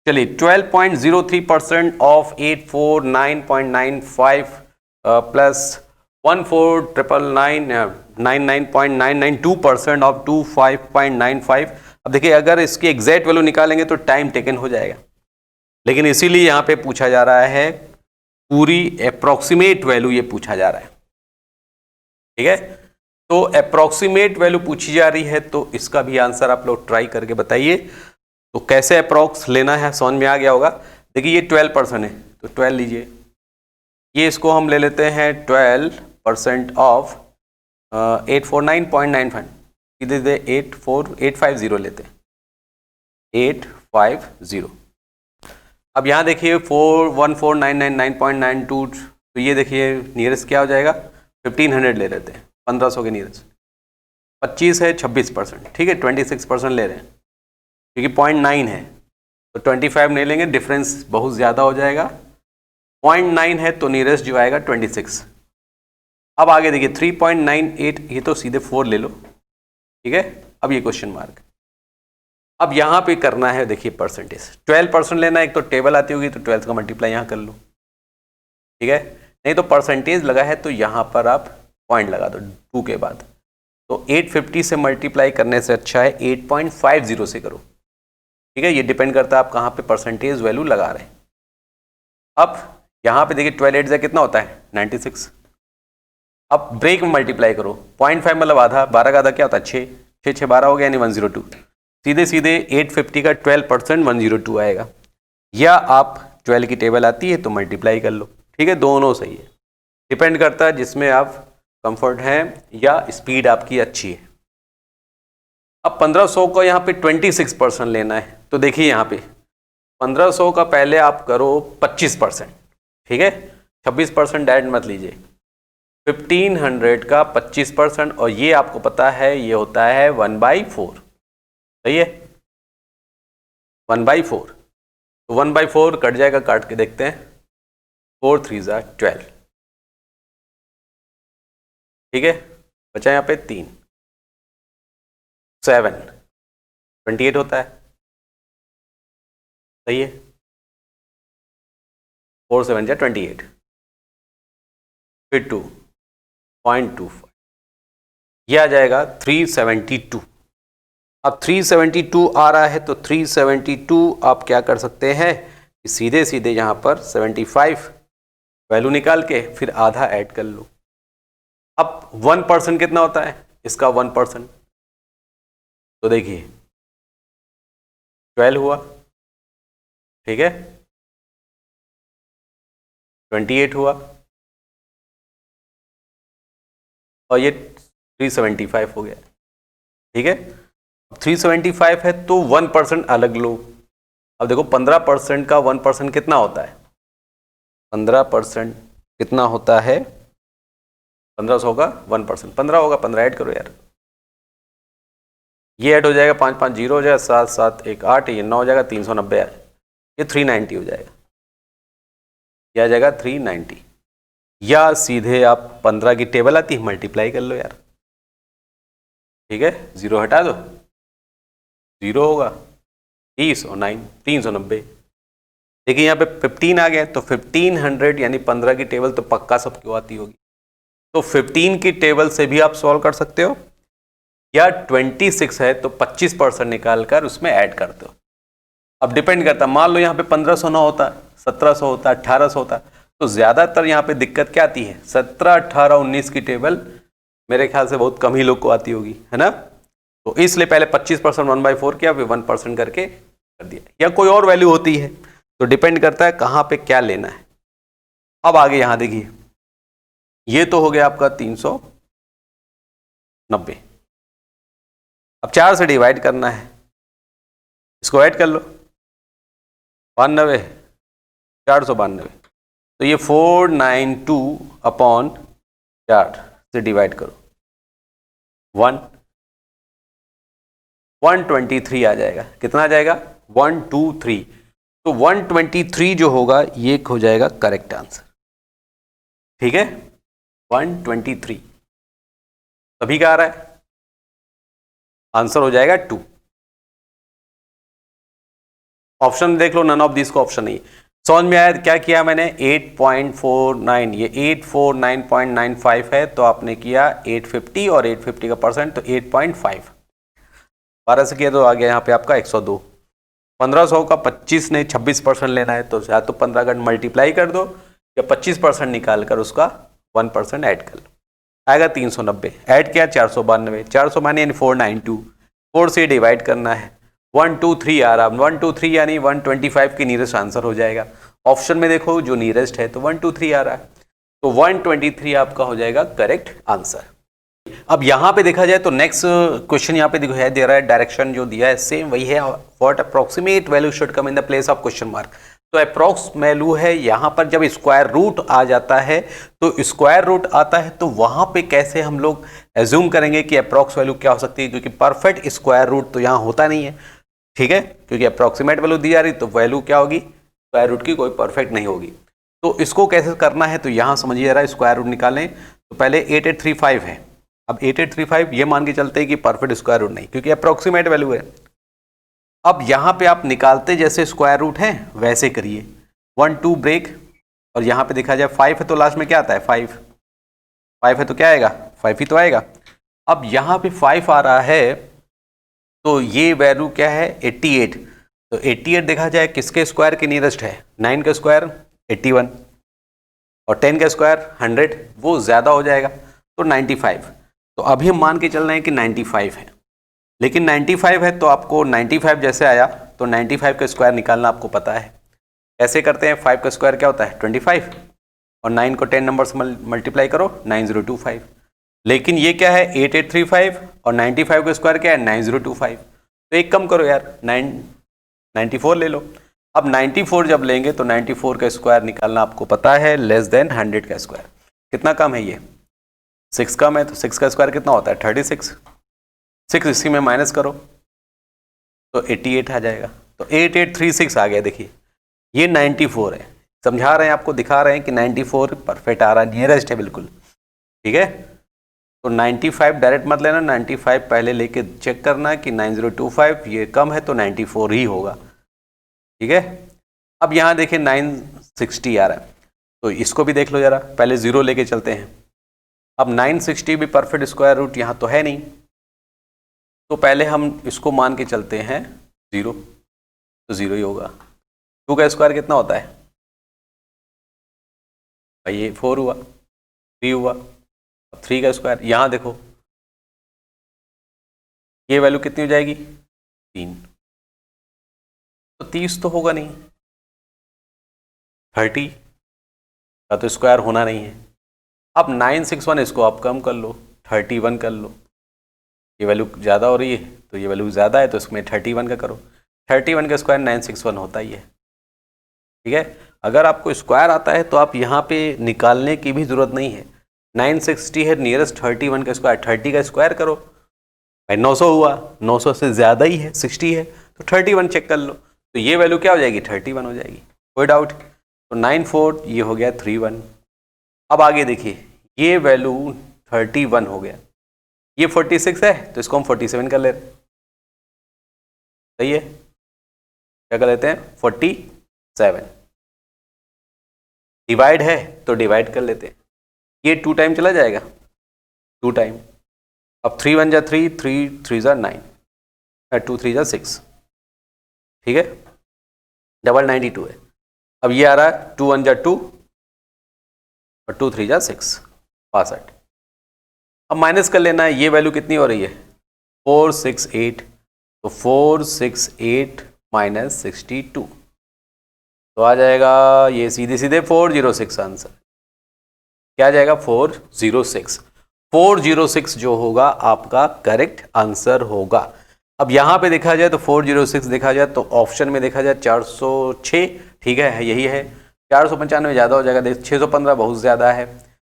चलिए 12.03% ऑफ 849.95 प्लस 14,999.992% ऑफ 25.95। अब देखिए अगर इसकी एग्जैक्ट वैल्यू निकालेंगे तो टाइम टेकन हो जाएगा, लेकिन इसीलिए यहाँ पे पूछा जा रहा है पूरी अप्रोक्सीमेट वैल्यू, ये पूछा जा रहा है। ठीक है, तो अप्रोक्सीमेट वैल्यू पूछी जा रही है, तो इसका भी आंसर आप लोग ट्राई करके बताइए। तो कैसे अप्रोक्स लेना है समझ में आ गया होगा। देखिए ये 12% है, तो 12 लीजिए, ये इसको हम ले लेते हैं 12% ऑफ 849.95, इधर दे 850 लेते हैं, 850। अब यहाँ देखिए 414,999.92, तो ये देखिए नियरेस्ट क्या हो जाएगा 1500 ले लेते हैं, 1500 के नियरेस्ट। 25 है 26%, ठीक है 26% ले रहे हैं, क्योंकि 0.9 है तो 25 नहीं लेंगे, डिफरेंस बहुत ज़्यादा हो जाएगा। 0.9 है तो नियरेस्ट जो आएगा 26। अब आगे देखिए 3.98, ये तो सीधे 4 ले लो, ठीक है। अब ये क्वेश्चन मार्क, अब यहाँ पे करना है, देखिए परसेंटेज 12% लेना है, एक तो टेबल आती होगी तो 12 का मल्टीप्लाई यहाँ कर लो, ठीक है। नहीं तो परसेंटेज लगा है तो यहाँ पर आप पॉइंट लगा दो 2 के बाद। तो 850 से मल्टीप्लाई करने से अच्छा है 8.50 से करो, ठीक है। ये डिपेंड करता है आप कहाँ पे परसेंटेज वैल्यू लगा रहे हैं। अब यहाँ पे देखिए 12 8 कितना होता है 96। अब ब्रेक में मल्टीप्लाई करो 0.5 मतलब आधा, 12 का आधा क्या होता है 6, 6 6 12 हो गया यानी 102। सीधे सीधे 850 का 12% 102 आएगा। या आप 12 की टेबल आती है तो मल्टीप्लाई कर लो, ठीक है। दोनों सही है, डिपेंड करता है जिसमें आप कंफर्ट हैं या स्पीड आपकी अच्छी है। अब 1500 का यहाँ पे 26% लेना है तो देखिए यहाँ पे 1500 का पहले आप करो 25%, ठीक है। 26% डायरेक्ट मत लीजिए, 1500 का 25% और ये आपको पता है ये होता है 1/4, सही है 1/4। तो 1/4 कट जाएगा, काट के देखते हैं 4 3 12, ठीक है। बचा यहाँ पे 3 7 28 होता है, सही है 4 7 28। फिर 2.25 यह आ जाएगा 372। अब 372 आ रहा है तो 372 आप क्या कर सकते हैं कि सीधे सीधे यहाँ पर 75 वैल्यू निकाल के फिर आधा ऐड कर लो। अब 1% कितना होता है इसका 1%, तो देखिए 12 हुआ, ठीक है 28 हुआ और ये 375 हो गया, ठीक है। 375 है तो 1% अलग लो। अब देखो 15% का 1% कितना होता है, 15% कितना होता है, 1500 का 1% 15 होगा, 15 ऐड करो यार, ये ऐड हो जाएगा 5 5 0 हो जाएगा, 7 7 1 8, ये 9 हो जाएगा 390, ये 390 हो जाएगा, यह आ जाएगा 390। या सीधे आप 15 की टेबल आती है मल्टीप्लाई कर लो यार, ठीक है 0 हटा दो, 0 होगा 30 और 9 390। देखिए यहाँ पे 15 आ गया तो 1500 यानी 15 की टेबल तो पक्का सबको आती होगी, तो 15 की टेबल से भी आप सॉल्व कर सकते हो। या 26 है तो 25% निकाल कर उसमें ऐड कर दो। अब डिपेंड करता, मान लो यहाँ पे 1500 ना होता, 1700 होता, 1800 होता, तो ज्यादातर यहाँ पे दिक्कत क्या आती है 17 18 19 की टेबल मेरे ख्याल से बहुत कम ही लोग को आती होगी, है ना। तो इसलिए पहले 25% 1/4 किया, फिर 1% करके कर दिया। या कोई और वैल्यू होती है तो डिपेंड करता है कहाँ पे क्या लेना है। अब आगे यहाँ देखिए ये तो हो गया आपका 390। अब 4 से डिवाइड करना है, इसको ऐड कर लो 92 492, तो ये 492 अपॉन 4 से डिवाइड करो 123 आ जाएगा। कितना आ जाएगा 123, तो 123 जो होगा ये हो जाएगा करेक्ट आंसर, ठीक है 123 सभी का आ रहा है, आंसर हो जाएगा 2। ऑप्शन देख लो, नन ऑफ दिस को ऑप्शन नहीं। समझ में आया क्या किया मैंने 8.49, ये 849.95 है तो आपने किया 850 और 850 का परसेंट तो 8.5, 12 से किया तो आ गया यहाँ पे आपका 102। 1500 का 25 नहीं 26% लेना है तो या तो 15 का मल्टीप्लाई कर दो या 25% निकाल कर उसका 1% ऐड कर लो, आएगा 390। ऐड किया 492, 492 यानी 492, 4 से डिवाइड करना है 123 आ रहा, 123 यानी 125 की नियरेस्ट आंसर हो जाएगा। ऑप्शन में देखो जो नियरेस्ट है तो 123 आ रहा है, तो 123 आपका हो जाएगा करेक्ट आंसर। अब यहाँ पे देखा जाए तो नेक्स्ट क्वेश्चन यहाँ पे देखो है दे रहा है, डायरेक्शन जो दिया है सेम वही है, what approximate value should come in the place of question mark. तो अप्रोक्स वैल्यू है, यहाँ पर जब स्क्वायर रूट आ जाता है तो स्क्वायर रूट आता है तो वहाँ पे कैसे हम लोग एज्यूम करेंगे कि अप्रोक्स वैल्यू क्या हो सकती है, क्योंकि परफेक्ट स्क्वायर रूट तो यहाँ होता नहीं है, ठीक है, क्योंकि अप्रोक्सीमेट वैल्यू दी जा रही तो वैल्यू क्या होगी स्क्वायर रूट की कोई परफेक्ट नहीं होगी। तो इसको कैसे करना है तो यहाँ समझिए जरा, स्क्वायर रूट निकालें तो पहले 8835 है, अब 8835 ये मान के चलते हैं कि परफेक्ट स्क्वायर रूट नहीं, क्योंकि अप्रोक्सीमेट वैल्यू है। अब यहाँ पे आप निकालते जैसे स्क्वायर रूट है वैसे करिए, 1 2 ब्रेक और यहाँ पे देखा जाए 5 है तो लास्ट में क्या आता है 5, 5 है तो क्या आएगा 5 ही तो आएगा। अब यहाँ पे 5 आ रहा है तो ये वैल्यू क्या है 88, तो 88 देखा जाए किसके स्क्वायर के नियरेस्ट है, 9 का स्क्वायर 81 और 10 का स्क्वायर 100, वो ज़्यादा हो जाएगा तो 95। तो अभी हम मान के चल रहे हैं कि 95 है, लेकिन 95 है तो आपको 95 जैसे आया तो 95 का स्क्वायर निकालना आपको पता है। कैसे करते हैं, 5 का स्क्वायर क्या होता है 25 और 9 को 10 नंबर से मल्टीप्लाई करो 9025। लेकिन ये क्या है 8835 और 95 का स्क्वायर क्या है 9025, तो एक कम करो यार 94 ले लो। अब 94 जब लेंगे तो 94 का स्क्वायर निकालना आपको पता है लेस देन 100 का स्क्वायर। कितना कम है ये 6 कम है, तो 6 का स्क्वायर कितना होता है 36, 6 इसी में माइनस करो तो 88 आ जाएगा, तो 8836 आ गया। देखिए ये 94 है, समझा रहे हैं आपको, दिखा रहे हैं कि 94 परफेक्ट आ रहा है, नियरेस्ट है बिल्कुल, ठीक है। तो 95 डायरेक्ट मत लेना, 95 पहले लेके चेक करना कि 9025 ये कम है तो 94 ही होगा, ठीक है। अब यहाँ देखिए 960 आ रहा है, तो इसको भी देख लो जरा, पहले 0 लेके चलते हैं। अब 960 भी परफेक्ट स्क्वायर रूट यहाँ तो है नहीं, तो पहले हम इसको मान के चलते हैं 0, तो 0 ही होगा। 2 का स्क्वायर कितना होता है भाई, ये 4 हुआ, 3 हुआ, अब 3 का स्क्वायर यहाँ देखो ये वैल्यू कितनी हो जाएगी 3, तो 30 तो होगा नहीं, 30 का तो स्क्वायर होना नहीं है। अब 961 इसको आप कम कर लो 31 कर लो, ये वैल्यू ज़्यादा हो रही है तो ये वैल्यू ज़्यादा है तो इसमें 31 का करो, 31 का स्क्वायर 961 होता ही है, ठीक है। अगर आपको स्क्वायर आता है तो आप यहाँ पे निकालने की भी ज़रूरत नहीं है, 960 है नियरेस्ट 31 का स्क्वायर, 30 का स्क्वायर करो भाई 900 हुआ, 900 से ज़्यादा ही है 60 है तो 31 चेक कर लो, तो ये वैल्यू क्या हो जाएगी 31 हो जाएगी, कोई डाउट। तो 94 ये हो गया 31। अब आगे देखिए ये वैल्यू 31 हो गया, ये 46 है तो इसको हम 47 कर ले रहे, सही है, क्या कर लेते हैं 47, डिवाइड है तो डिवाइड कर लेते हैं, ये 2 टाइम चला जाएगा 2 टाइम, अब 3 1 जा 3, 3 3 जा 9, 2 3 जा 6, ठीक है, डबल 92 है। अब ये आ रहा है 2 1 जा 2 और 2 3 जा 6, 62। अब माइनस कर लेना है, ये वैल्यू कितनी हो रही है 468, तो 468 माइनस 62 तो आ जाएगा ये सीधे सीधे 406 आंसर, क्या आ जाएगा 406, 406 जो होगा आपका करेक्ट आंसर होगा। अब यहाँ पे देखा जाए तो 406 देखा जाए तो ऑप्शन में देखा जाए 406, ठीक है यही है, 495 ज़्यादा हो जाएगा, 615 बहुत ज़्यादा है,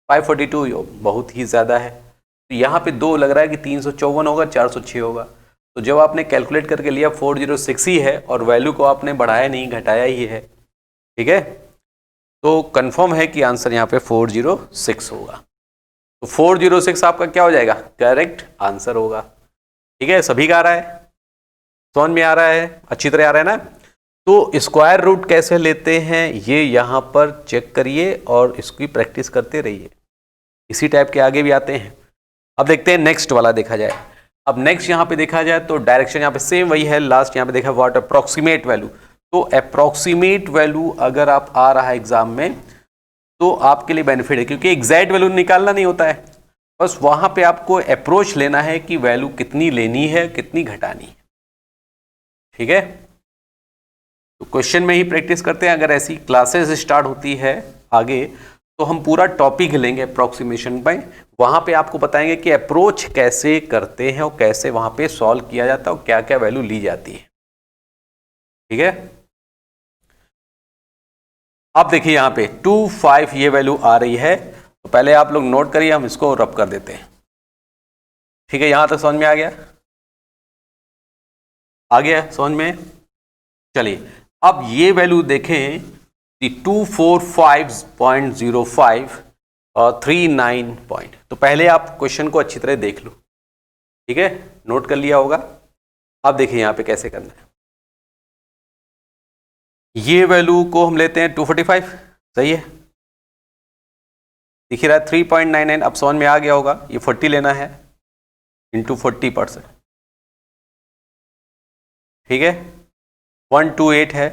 542 बहुत ही ज़्यादा है, तो यहाँ पे 2 लग रहा है कि 354 होगा 406 होगा, तो जब आपने कैलकुलेट करके लिया 406 ही है और वैल्यू को आपने बढ़ाया नहीं घटाया ही है, ठीक है, तो कंफर्म है कि आंसर यहाँ पे 406 होगा, तो 406 आपका क्या हो जाएगा करेक्ट आंसर होगा, ठीक है। सभी का आ रहा है, समझ में आ रहा है, अच्छी तरह आ रहा है ना। तो स्क्वायर रूट कैसे लेते हैं ये यहाँ पर चेक करिए और इसकी प्रैक्टिस करते रहिए, इसी टाइप के आगे भी आते हैं। अब देखते हैं नेक्स्ट वाला देखा जाए। अब नेक्स्ट यहाँ पे देखा जाए तो डायरेक्शन यहाँ पे सेम वही है, लास्ट यहाँ पे देखा व्हाट अप्रोक्सीमेट वैल्यू, तो अप्रोक्सीमेट वैल्यू अगर आप आ रहा है एग्जाम में तो आपके लिए बेनिफिट है, क्योंकि एग्जैक्ट वैल्यू निकालना नहीं होता है, बस वहां पे आपको अप्रोच लेना है कि वैल्यू कितनी लेनी है कितनी घटानी है, ठीक है। तो क्वेश्चन में ही प्रैक्टिस करते हैं, अगर ऐसी क्लासेस स्टार्ट होती है आगे तो हम पूरा टॉपिक लेंगे अप्रोक्सीमेशन पे, वहां पे आपको बताएंगे कि अप्रोच कैसे करते हैं और कैसे वहां पे सॉल्व किया जाता है और क्या क्या वैल्यू ली जाती है, ठीक है। अब देखिए यहाँ पे 2 5 ये वैल्यू आ रही है, तो पहले आप लोग नोट करिए, हम इसको रब कर देते हैं, ठीक है। यहां तक समझ में आ गया, आ गया समझ में, चलिए अब ये वैल्यू देखें 245.05 और 39 पॉइंट, तो पहले आप क्वेश्चन को अच्छी तरह देख लो, ठीक है, नोट कर लिया होगा। अब देखिए यहां पे कैसे करना है, ये वैल्यू को हम लेते हैं 245, सही है, दिख रहा है 3.99, अब समझ में आ गया होगा। ये 40 लेना है इंटू 40%, ठीक है। 128 है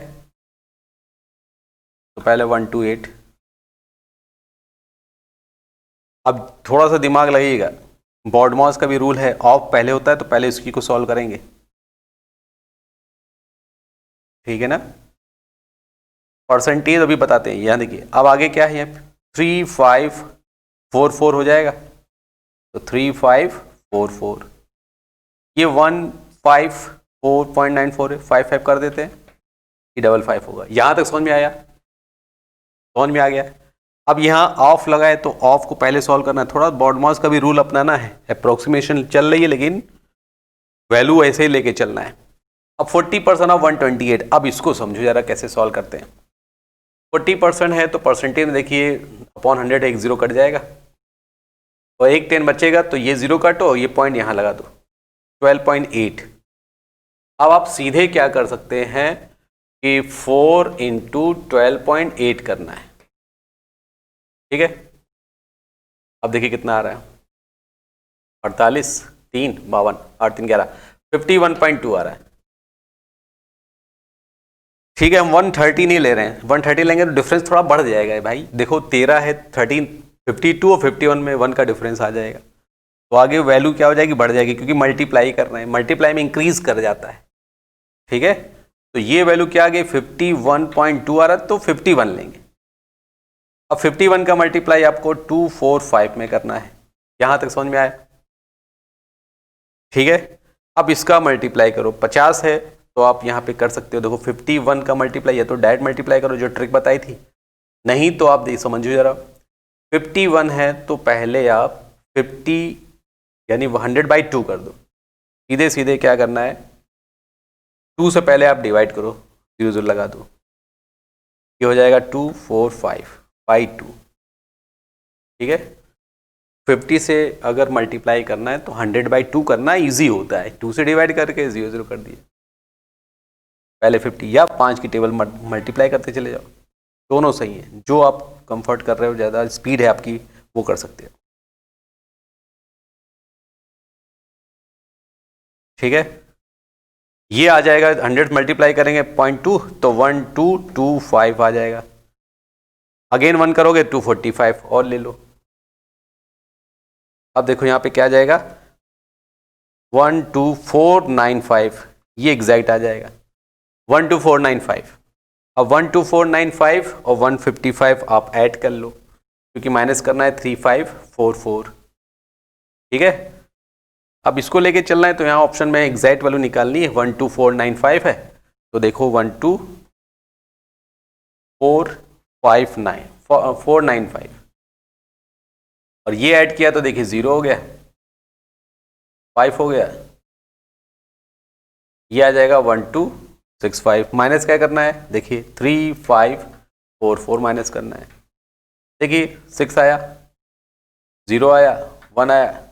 तो पहले 128। अब थोड़ा सा दिमाग लगेगा, बॉडमॉस का भी रूल है, ऑफ पहले होता है तो पहले इसकी को सॉल्व करेंगे, ठीक है ना। परसेंटेज अभी बताते हैं। यहाँ देखिए अब आगे क्या है, 3544 हो जाएगा, तो 3544, ये 154.94 है, 55 कर देते हैं, ये 55 होगा। यहां तक समझ में आया? समझ में आ गया। अब यहाँ ऑफ लगा है तो ऑफ को पहले सॉल्व करना है, थोड़ा बॉडमॉस का भी रूल अपनाना है, अप्रोक्सीमेशन चल रही है लेकिन वैल्यू ऐसे ही लेके चलना है। अब 40% ऑफ 128, अब इसको समझो जरा कैसे सॉल्व करते हैं। 40% है तो परसेंटेज में देखिए अपॉन 100 एक जीरो कट जाएगा और एक 10 बचेगा, तो ये जीरो काटो, ये पॉइंट यहाँ लगा दो, 12.8। अब आप सीधे क्या कर सकते हैं कि 4 इंटू 12.8 करना है, ठीक है। अब देखिए कितना आ रहा है, 48, 3, 52, 8, 3, 11, 51.2 आ रहा है, ठीक है। हम 130 नहीं ले रहे हैं, 130 लेंगे तो डिफरेंस थोड़ा बढ़ जाएगा भाई। देखो 13 है, 13, 52 और 51 में 1 का डिफरेंस आ जाएगा, तो आगे वैल्यू क्या हो जाएगी, बढ़ जाएगी, क्योंकि मल्टीप्लाई कर रहे हैं, मल्टीप्लाई में इंक्रीज कर जाता है, ठीक है। तो ये वैल्यू क्या आ गई, 51.2 आ रहा है, तो 51 लेंगे। अब 51 का मल्टीप्लाई आपको 245 में करना है, यहां तक समझ में आया, ठीक है। अब इसका मल्टीप्लाई करो, 50 है तो आप यहाँ पे कर सकते हो, देखो 51 का मल्टीप्लाई, या तो डायरेक्ट मल्टीप्लाई करो जो ट्रिक बताई थी, नहीं तो आप समझो जरा, 51 है तो पहले आप 50 यानी 100/2 कर दो, सीधे सीधे क्या करना है, 2 से पहले आप डिवाइड करो, 0 0 लगा दो, ये हो जाएगा 245/2, ठीक है। 50 से अगर मल्टीप्लाई करना है तो 100/2 करना इजी होता है, 2 से डिवाइड करके 0 0 कर दिए, पहले 50 या 5 की टेबल मल्टीप्लाई करते चले जाओ, दोनों सही है, जो आप कंफर्ट कर रहे हो, ज़्यादा स्पीड है आपकी वो कर सकते हो, ठीक है। ये आ जाएगा 100 मल्टीप्लाई करेंगे 0.2 तो 1225 आ जाएगा, अगेन 1 करोगे 245 और ले लो। अब देखो यहाँ पे क्या आ जाएगा, 12495, ये एग्जैक्ट आ जाएगा 12495। अब 12495 और 155 आप ऐड कर लो, क्योंकि माइनस करना है 3544, ठीक है। अब इसको लेके चलना है तो यहाँ ऑप्शन में एग्जैक्ट वैल्यू निकालनी है, 12495 है तो देखो 12495 और ये ऐड किया तो देखिए 0 हो गया, 5 हो गया, ये आ जाएगा 1265, माइनस क्या करना है, देखिए 3544 माइनस करना है, देखिए 6 आया, 0 आया, 1 आया,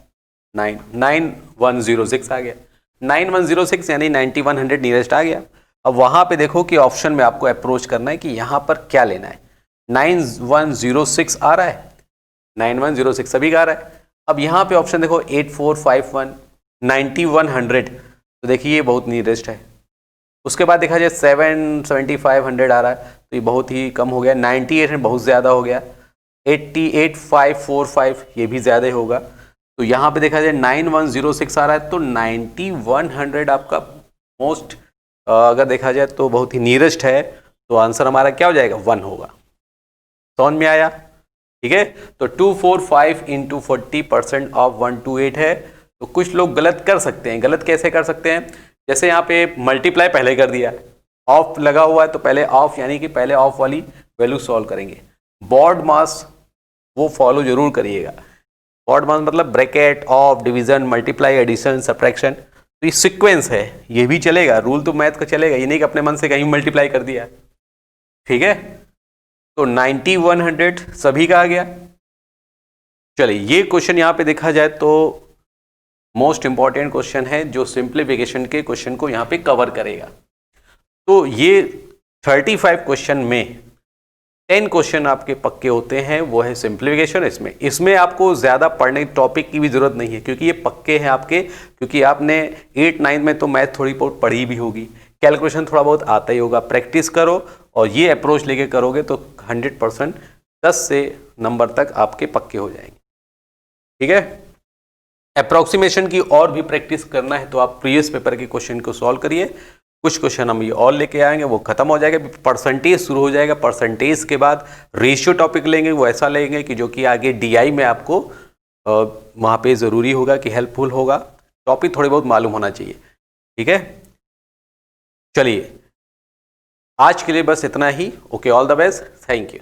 9106 आ गया, 9106 यानी 9100 नियरेस्ट आ गया। अब वहां पे देखो कि ऑप्शन में आपको अप्रोच करना है कि यहां पर क्या लेना है, 9106 आ रहा है, 9106 सभी का आ रहा है। अब यहाँ पे ऑप्शन देखो 8451, 9100, तो देखिए ये बहुत नियरेस्ट है। उसके बाद देखा जाए 7500 आ रहा है तो ये बहुत ही कम हो गया, 98 बहुत ज़्यादा हो गया, 88545 ये भी ज़्यादा होगा। तो यहाँ पे देखा जाए 9106 आ रहा है तो 9100 आपका मोस्ट अगर देखा जाए तो बहुत ही नियरेस्ट है, तो आंसर हमारा क्या हो जाएगा, 1 होगा। समझ में आया, ठीक है। तो 245 इंटू 40% ऑफ 128 है। तो कुछ लोग गलत कर सकते हैं, गलत कैसे कर सकते हैं, जैसे यहाँ पे मल्टीप्लाई पहले कर दिया, ऑफ लगा हुआ है तो पहले ऑफ यानी कि पहले ऑफ वाली वैल्यू सॉल्व करेंगे। बॉड मास वो फॉलो जरूर करिएगा, बॉड मास मतलब bracket, of, division, multiply, addition, subtraction, तो ये सीक्वेंस है, ये भी चलेगा, रूल तो मैथ का चलेगा, ये नहीं कि अपने मन से कहीं मल्टीप्लाई कर दिया, ठीक है। तो 9100 सभी का आ गया। चलिए ये क्वेश्चन यहाँ पे देखा जाए तो मोस्ट इंपॉर्टेंट क्वेश्चन है जो सिंप्लीफिकेशन के क्वेश्चन को यहाँ पे कवर करेगा। तो ये 35 क्वेश्चन में 10 क्वेश्चन आपके पक्के होते हैं, वो है सिंप्लीफिकेशन। इसमें आपको ज़्यादा पढ़ने टॉपिक की भी ज़रूरत नहीं है, क्योंकि ये पक्के हैं आपके, क्योंकि आपने 8 9 में तो मैथ थोड़ी बहुत पढ़ी भी होगी, कैलकुलेशन थोड़ा बहुत आता ही होगा। प्रैक्टिस करो और ये अप्रोच लेके करोगे तो 100% 10 से नंबर तक आपके पक्के हो जाएंगे। ठीक है, अप्रोक्सीमेशन की और भी प्रैक्टिस करना है तो आप प्रीवियस पेपर के क्वेश्चन को सॉल्व करिए। कुछ क्वेश्चन हम ये और लेके आएंगे, वो खत्म हो जाएगा, परसेंटेज शुरू हो जाएगा। परसेंटेज के बाद रेशियो टॉपिक लेंगे, वो ऐसा लेंगे कि जो कि आगे डीआई में आपको वहाँ पे ज़रूरी होगा कि हेल्पफुल होगा। टॉपिक थोड़े बहुत मालूम होना चाहिए। ठीक है, चलिए आज के लिए बस इतना ही। Okay, all the best, thank you.